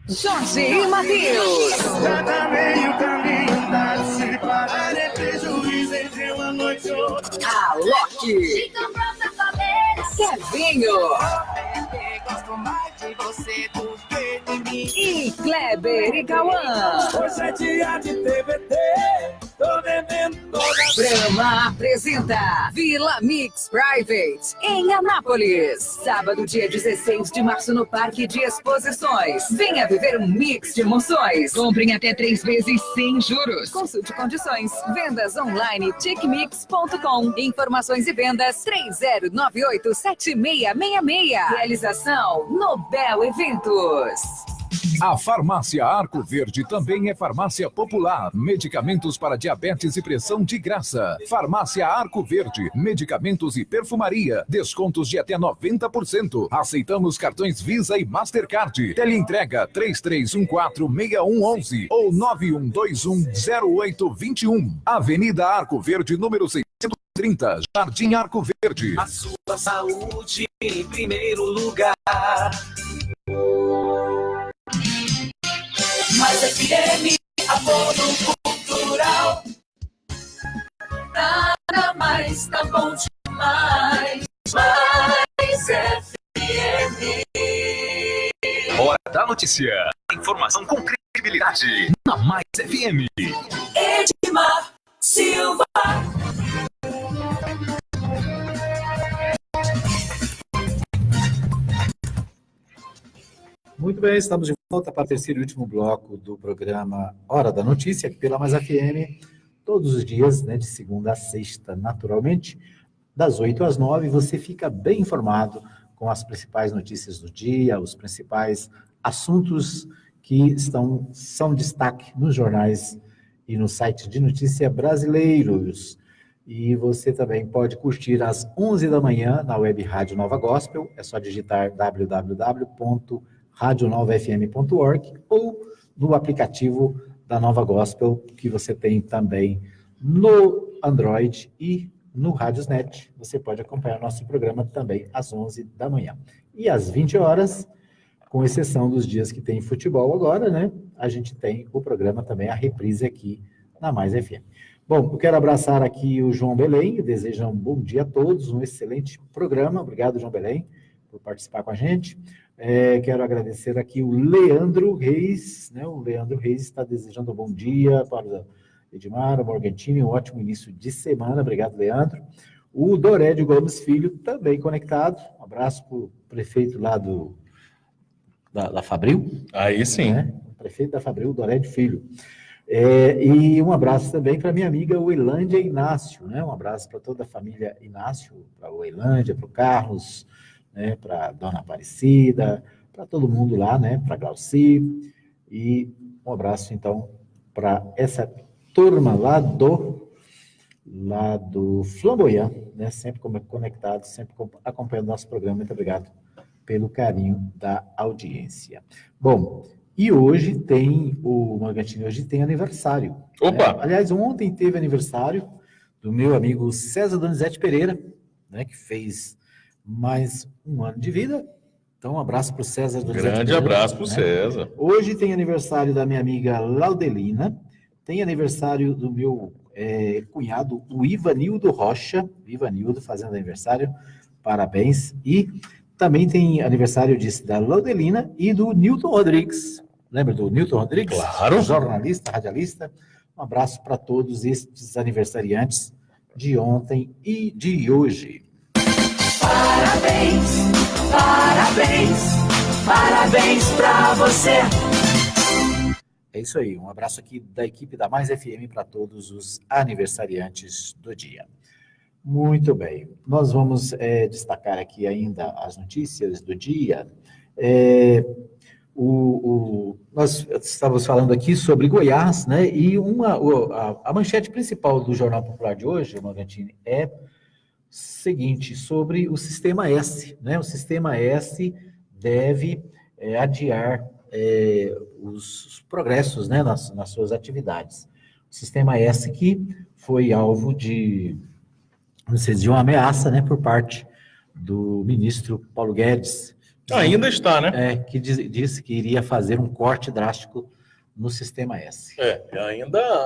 Jorge e Matheus. Tá meio caminho, dá se parar é Henrique. Quer vinho? Gosto mais de você do que de mim. E Kleber e Cauã. Hoje é dia de TBT, tô bebendo toda. Brahma apresenta Vila Mix Private em Anápolis. Sábado, dia 16 de março, no Parque de Exposições. Venha viver um mix de emoções. Comprem até 3 vezes sem juros. Consulte condições. Vendas online tickmix.com. Informações e vendas 3098-7666. Realização Nobel Eventos. A Farmácia Arco Verde também é farmácia popular. Medicamentos para diabetes e pressão de graça. Farmácia Arco Verde. Medicamentos e perfumaria. Descontos de até 90%. Aceitamos cartões Visa e Mastercard. Teleentrega 3314-6111 ou 9121-0821. Avenida Arco Verde, número 630, Jardim Arco Verde. A sua saúde em primeiro lugar. Mais FM, apoio cultural. Nada mais tá bom demais. Mais FM. Hora da notícia. Informação com credibilidade. Na Mais FM. Edmar Silva. Muito bem, estamos de volta para o terceiro e último bloco do programa Hora da Notícia, aqui pela Mais FM, todos os dias, né, de segunda a sexta, naturalmente, das 8 às 9, você fica bem informado com as principais notícias do dia, os principais assuntos que são destaque nos jornais e no site de notícia brasileiros. E você também pode curtir às 11 da manhã na Web Rádio Nova Gospel, é só digitar www.radionovafm.org ou no aplicativo da Nova Gospel, que você tem também no Android e no Radiosnet. Você pode acompanhar nosso programa também às 11 da manhã. E às 20 horas, com exceção dos dias que tem futebol agora, né? A gente tem o programa também, a reprise aqui na Mais FM. Bom, eu quero abraçar aqui o João Belém, desejo um bom dia a todos, um excelente programa. Obrigado, João Belém, por participar com a gente. Quero agradecer aqui o Leandro Reis, né? O Leandro Reis está desejando um bom dia para o Edmar, o Morgantini, um ótimo início de semana. Obrigado, Leandro. O Dorédio Gomes Filho, também conectado. Um abraço para o prefeito lá da Fabril. Aí sim. Né? O prefeito da Fabril, Dorédio Filho. E um abraço também para minha amiga Oilândia Inácio, né? Um abraço para toda a família Inácio, para o Oilândia, para o Carlos, né? Para a Dona Aparecida, para todo mundo lá, né? Para a Glauci. E um abraço, então, para essa turma lá do Flamboyant, né? Sempre conectado, sempre acompanhando nosso programa. Muito obrigado pelo carinho da audiência. Bom, e hoje tem, o Morgantini hoje tem aniversário. Opa! Né? Aliás, ontem teve aniversário do meu amigo César Donizete Pereira, né? Que fez mais um ano de vida. Então, um abraço para o César Donizete Pereira. Grande abraço para o né? César. Hoje tem aniversário da minha amiga Laudelina, tem aniversário do meu cunhado, o Ivanildo Rocha, Ivanildo fazendo aniversário, parabéns. E também tem aniversário da Laudelina e do Nilton Rodrigues. Lembra do Nilton Rodrigues? Claro. Jornalista, radialista. Um abraço para todos estes aniversariantes de ontem e de hoje. Parabéns, parabéns, parabéns pra você. É isso aí, um abraço aqui da equipe da Mais FM para todos os aniversariantes do dia. Muito bem, nós vamos destacar aqui ainda as notícias do dia. Nós estávamos falando aqui sobre Goiás, né? E a manchete principal do Jornal Popular de hoje, Morgantini, é seguinte, sobre o Sistema S, né? O Sistema S deve adiar os progressos, né, nas suas atividades. O Sistema S que foi alvo de uma ameaça, né, por parte do ministro Paulo Guedes. Ainda está, né? Que disse que iria fazer um corte drástico no Sistema S.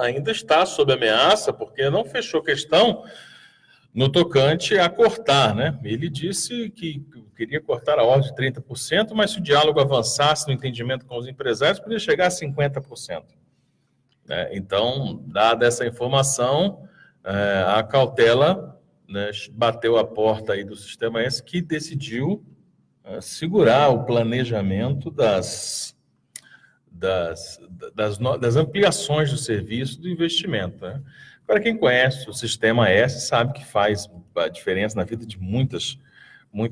Ainda está sob ameaça, porque não fechou questão no tocante a cortar, né? Ele disse que queria cortar a ordem de 30%, mas se o diálogo avançasse no entendimento com os empresários, poderia chegar a 50%. Então, dada essa informação, a cautela, né, bateu a porta aí do Sistema S, que decidiu segurar o planejamento das ampliações do serviço do investimento, né? Para quem conhece o Sistema S, sabe que faz a diferença na vida de muitas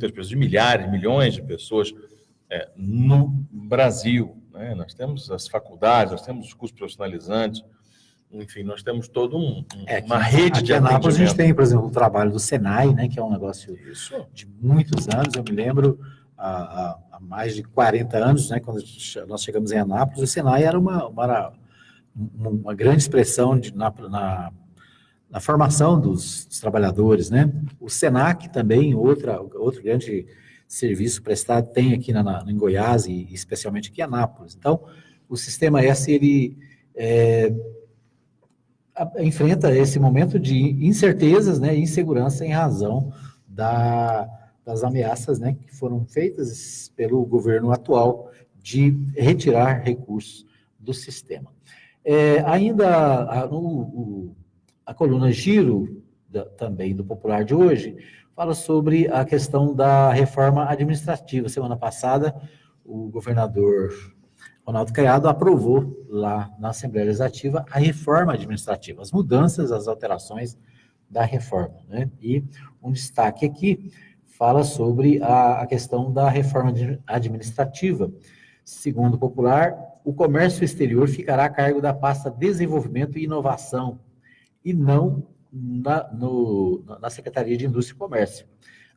pessoas, de milhares, milhões de pessoas no Brasil, né? Nós temos as faculdades, nós temos os cursos profissionalizantes, enfim, nós temos toda uma rede de atendimento. Aqui em Anápolis a gente tem, por exemplo, o trabalho do Senai, né, que é um negócio de muitos anos. Eu me lembro, há mais de 40 anos, né, quando nós chegamos em Anápolis, o Senai era uma grande expressão na formação dos trabalhadores, né? O Senac também, outro grande serviço prestado, tem aqui em Goiás e especialmente aqui em Anápolis. Então, o Sistema S, ele enfrenta esse momento de incertezas, né, e insegurança em razão das ameaças, né, que foram feitas pelo governo atual de retirar recursos do sistema. Ainda a coluna Giro, também do Popular de hoje, fala sobre a questão da reforma administrativa. Semana passada, o governador Ronaldo Caiado aprovou lá na Assembleia Legislativa a reforma administrativa, as mudanças, as alterações da reforma, né? E um destaque aqui fala sobre a questão da reforma administrativa. Segundo o Popular, o comércio exterior ficará a cargo da pasta Desenvolvimento e Inovação e não na Secretaria de Indústria e Comércio.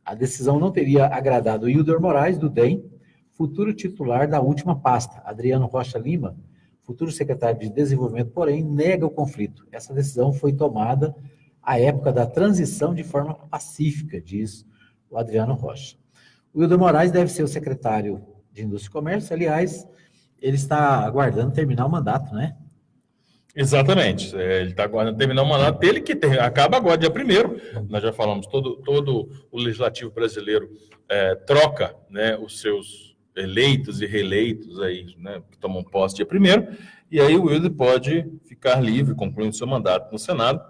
A decisão não teria agradado Hilder Moraes, do DEM, futuro titular da última pasta. Adriano Rocha Lima, futuro secretário de Desenvolvimento, porém, nega o conflito. Essa decisão foi tomada à época da transição de forma pacífica, diz o Adriano Rocha. O Hilder Moraes deve ser o secretário de Indústria e Comércio. Aliás, ele está aguardando terminar o mandato, né? Exatamente. Ele está aguardando terminar o mandato dele, que acaba agora, dia 1º. Nós já falamos, todo o legislativo brasileiro troca, né, os seus eleitos e reeleitos aí, né, que tomam posse dia 1º, e aí o Wilder pode ficar livre, concluindo seu mandato no Senado,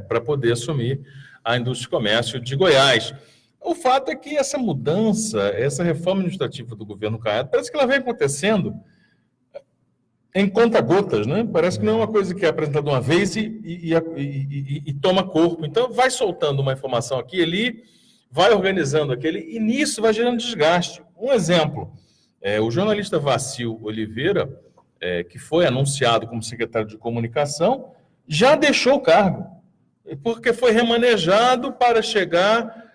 para poder assumir a Indústria e Comércio de Goiás. O fato é que essa mudança, essa reforma administrativa do governo Caiado, parece que ela vem acontecendo em conta-gotas, né? Parece que não é uma coisa que é apresentada uma vez e toma corpo. Então, vai soltando uma informação aqui e ali, vai organizando aquele, e nisso vai gerando desgaste. Um exemplo, o jornalista Vacil Oliveira, que foi anunciado como secretário de Comunicação, já deixou o cargo, porque foi remanejado para chegar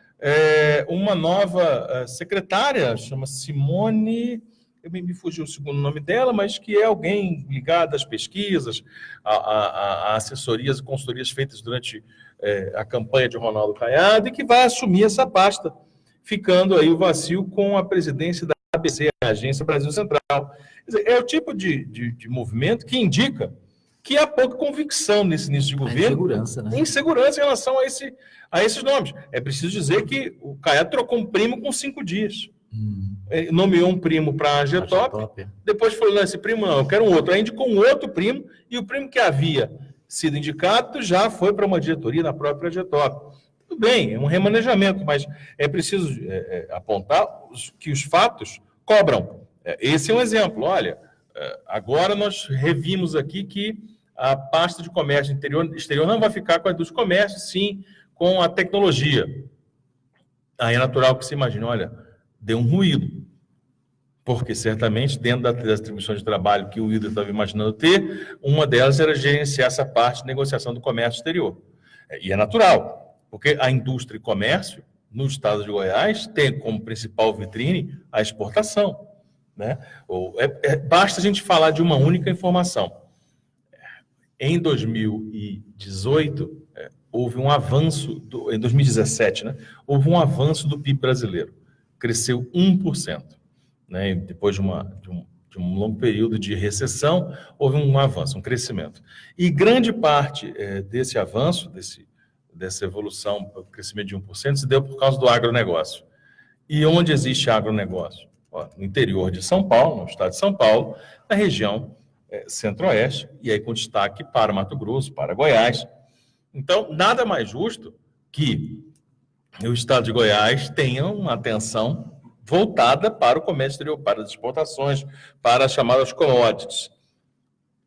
uma nova secretária, chama Simone, me fugiu o segundo nome dela, mas que é alguém ligado às pesquisas, a assessorias e consultorias feitas durante a campanha de Ronaldo Caiado, e que vai assumir essa pasta, ficando aí o Vacil com a presidência da ABC, a Agência Brasil Central. Quer dizer, é o tipo de movimento que indica que há pouca convicção nesse início de governo. Insegurança, né? Insegurança em relação a esses nomes. É preciso dizer que o Caiado trocou um primo com 5 dias. Nomeou um primo para a AGETOP, depois falou, não, esse primo não, eu quero um outro. Aí indicou um outro primo, e o primo que havia sido indicado já foi para uma diretoria na própria AGETOP. Tudo bem, é um remanejamento, mas é preciso apontar que os fatos cobram. Esse é um exemplo. Olha, agora nós revimos aqui que a pasta de comércio exterior não vai ficar com a indústria de comércio, sim com a tecnologia. Aí é natural que se imagine, olha, deu um ruído, porque certamente dentro das atribuições de trabalho que o Wilder estava imaginando ter, uma delas era gerenciar essa parte de negociação do comércio exterior. E é natural, porque a indústria e comércio, no estado de Goiás, tem como principal vitrine a exportação, né? Basta a gente falar de uma única informação. Em 2018, houve um avanço, em 2017, né? Houve um avanço do PIB brasileiro. Cresceu 1%. Né? E depois de um longo período de recessão, houve um avanço, um crescimento. E grande parte desse avanço, dessa evolução, o crescimento de 1%, se deu por causa do agronegócio. E onde existe agronegócio? No interior de São Paulo, no estado de São Paulo, na região centro-oeste, e aí com destaque para Mato Grosso, para Goiás. Então, nada mais justo que o estado de Goiás tenha uma atenção voltada para o comércio exterior, para as exportações, para as chamadas commodities.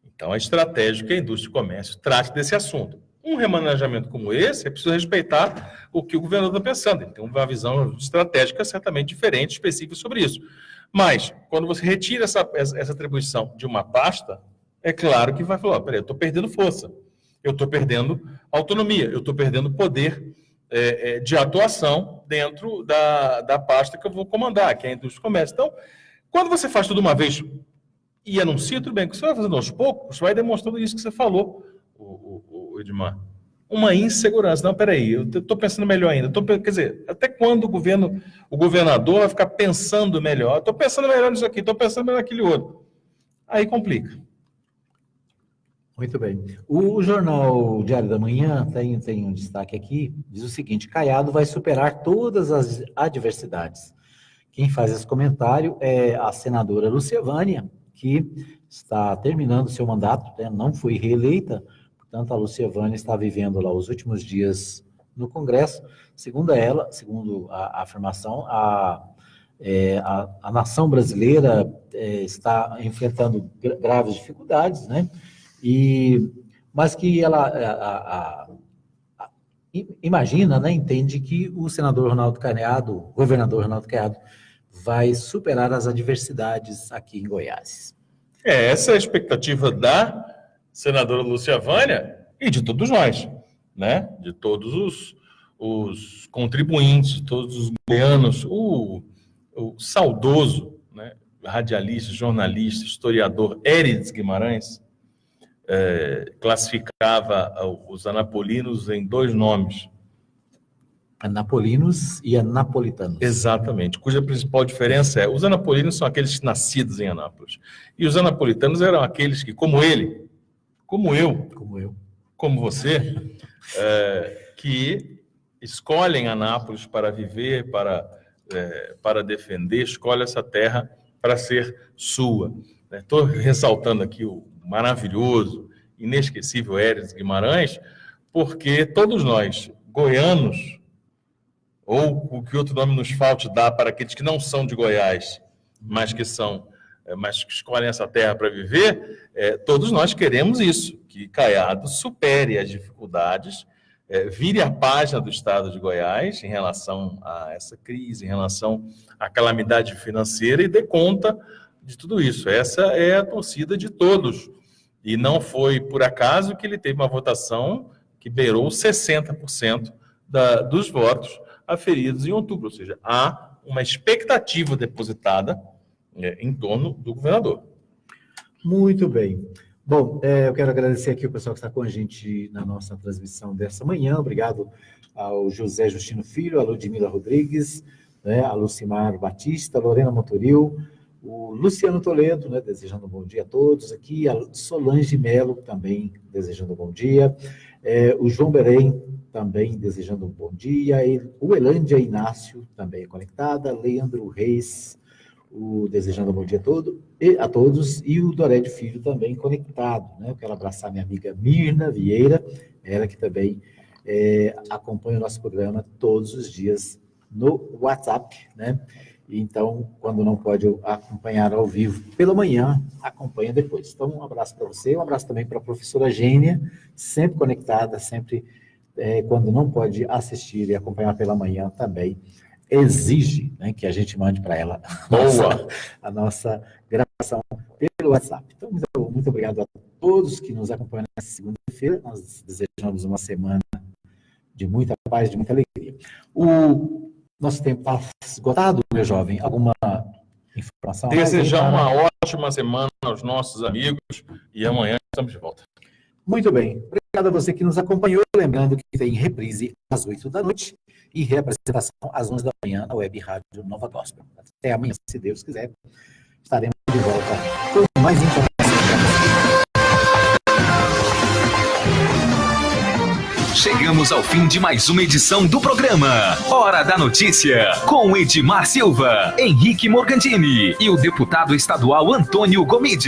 Então, é estratégico que a indústria e o comércio trate desse assunto. Um remanejamento como esse é preciso respeitar o que o governador está pensando. Ele tem uma visão estratégica certamente diferente, específica sobre isso. Mas, quando você retira essa atribuição de uma pasta, é claro que vai falar, peraí, eu estou perdendo força, eu estou perdendo autonomia, eu estou perdendo poder de atuação dentro da pasta que eu vou comandar, que é a indústria e comércio. Então, quando você faz tudo uma vez e anuncia, tudo bem, que você vai fazendo aos poucos, você vai demonstrando isso que você falou, o Edmar. Uma insegurança. Não, peraí, eu estou pensando melhor ainda. Quer dizer, até quando o governador vai ficar pensando melhor? Estou pensando melhor nisso aqui, estou pensando melhor naquele outro. Aí complica. Muito bem. O jornal Diário da Manhã tem um destaque aqui, diz o seguinte: Caiado vai superar todas as adversidades. Quem faz esse comentário é a senadora Lúcia Vânia, que está terminando seu mandato, né, não foi reeleita, portanto a Lúcia Vânia está vivendo lá os últimos dias no Congresso. Segundo ela, segundo a afirmação, a nação brasileira está enfrentando graves dificuldades, né? Mas que ela imagina, né, entende que o senador Ronaldo Caiado, o governador Ronaldo Caiado, vai superar as adversidades aqui em Goiás. Essa é a expectativa da senadora Lúcia Vânia e de todos nós, né? De todos os contribuintes, de todos os goianos, o saudoso, né, radialista, jornalista, historiador Érides Guimarães, classificava os anapolinos em dois nomes. Anapolinos e anapolitanos. Exatamente, cuja principal diferença é, os anapolinos são aqueles nascidos em Anápolis, e os anapolitanos eram aqueles que, como ele, como eu, como você, que escolhem Anápolis para viver, para defender, escolhem essa terra para ser sua. Estou ressaltando aqui o maravilhoso, inesquecível Érides Guimarães, porque todos nós, goianos, ou o que outro nome nos falte dar para aqueles que não são de Goiás, mas que escolhem essa terra para viver, todos nós queremos isso, que Caiado supere as dificuldades, vire a página do estado de Goiás em relação a essa crise, em relação à calamidade financeira e dê conta de tudo isso. Essa é a torcida de todos. E não foi por acaso que ele teve uma votação que beirou 60% dos votos aferidos em outubro. Ou seja, há uma expectativa depositada em torno do governador. Muito bem. Bom, eu quero agradecer aqui o pessoal que está com a gente na nossa transmissão dessa manhã. Obrigado ao José Justino Filho, a Ludmila Rodrigues, né, a Lucimar Batista, a Lorena Motoril, o Luciano Toledo, né, desejando um bom dia a todos aqui, a Solange Melo também desejando um bom dia, o João Berém também desejando um bom dia, o Elândia Inácio também conectada, Leandro Reis, desejando um bom dia a todos, e o Doré Filho também conectado, né? Eu quero abraçar minha amiga Mirna Vieira, ela que também acompanha o nosso programa todos os dias no WhatsApp, né? Então, quando não pode acompanhar ao vivo pela manhã, acompanha depois. Então, um abraço para você, um abraço também para a professora Gênia, sempre conectada, sempre, quando não pode assistir e acompanhar pela manhã também, exige, né, que a gente mande para ela a nossa gravação pelo WhatsApp. Então, muito obrigado a todos que nos acompanham nessa segunda-feira. Nós desejamos uma semana de muita paz, de muita alegria. O nosso tempo está esgotado, meu jovem. Alguma informação? Desejar uma ótima semana aos nossos amigos e amanhã estamos de volta. Muito bem. Obrigado a você que nos acompanhou. Lembrando que tem reprise às 8 da noite e reapresentação às 11 da manhã na Web Rádio Nova Gospel. Até amanhã, se Deus quiser, estaremos de volta com mais informações. Chegamos ao fim de mais uma edição do programa Hora da Notícia, com Edmar Silva, Henrique Morgantini e o deputado estadual Antônio Gomide.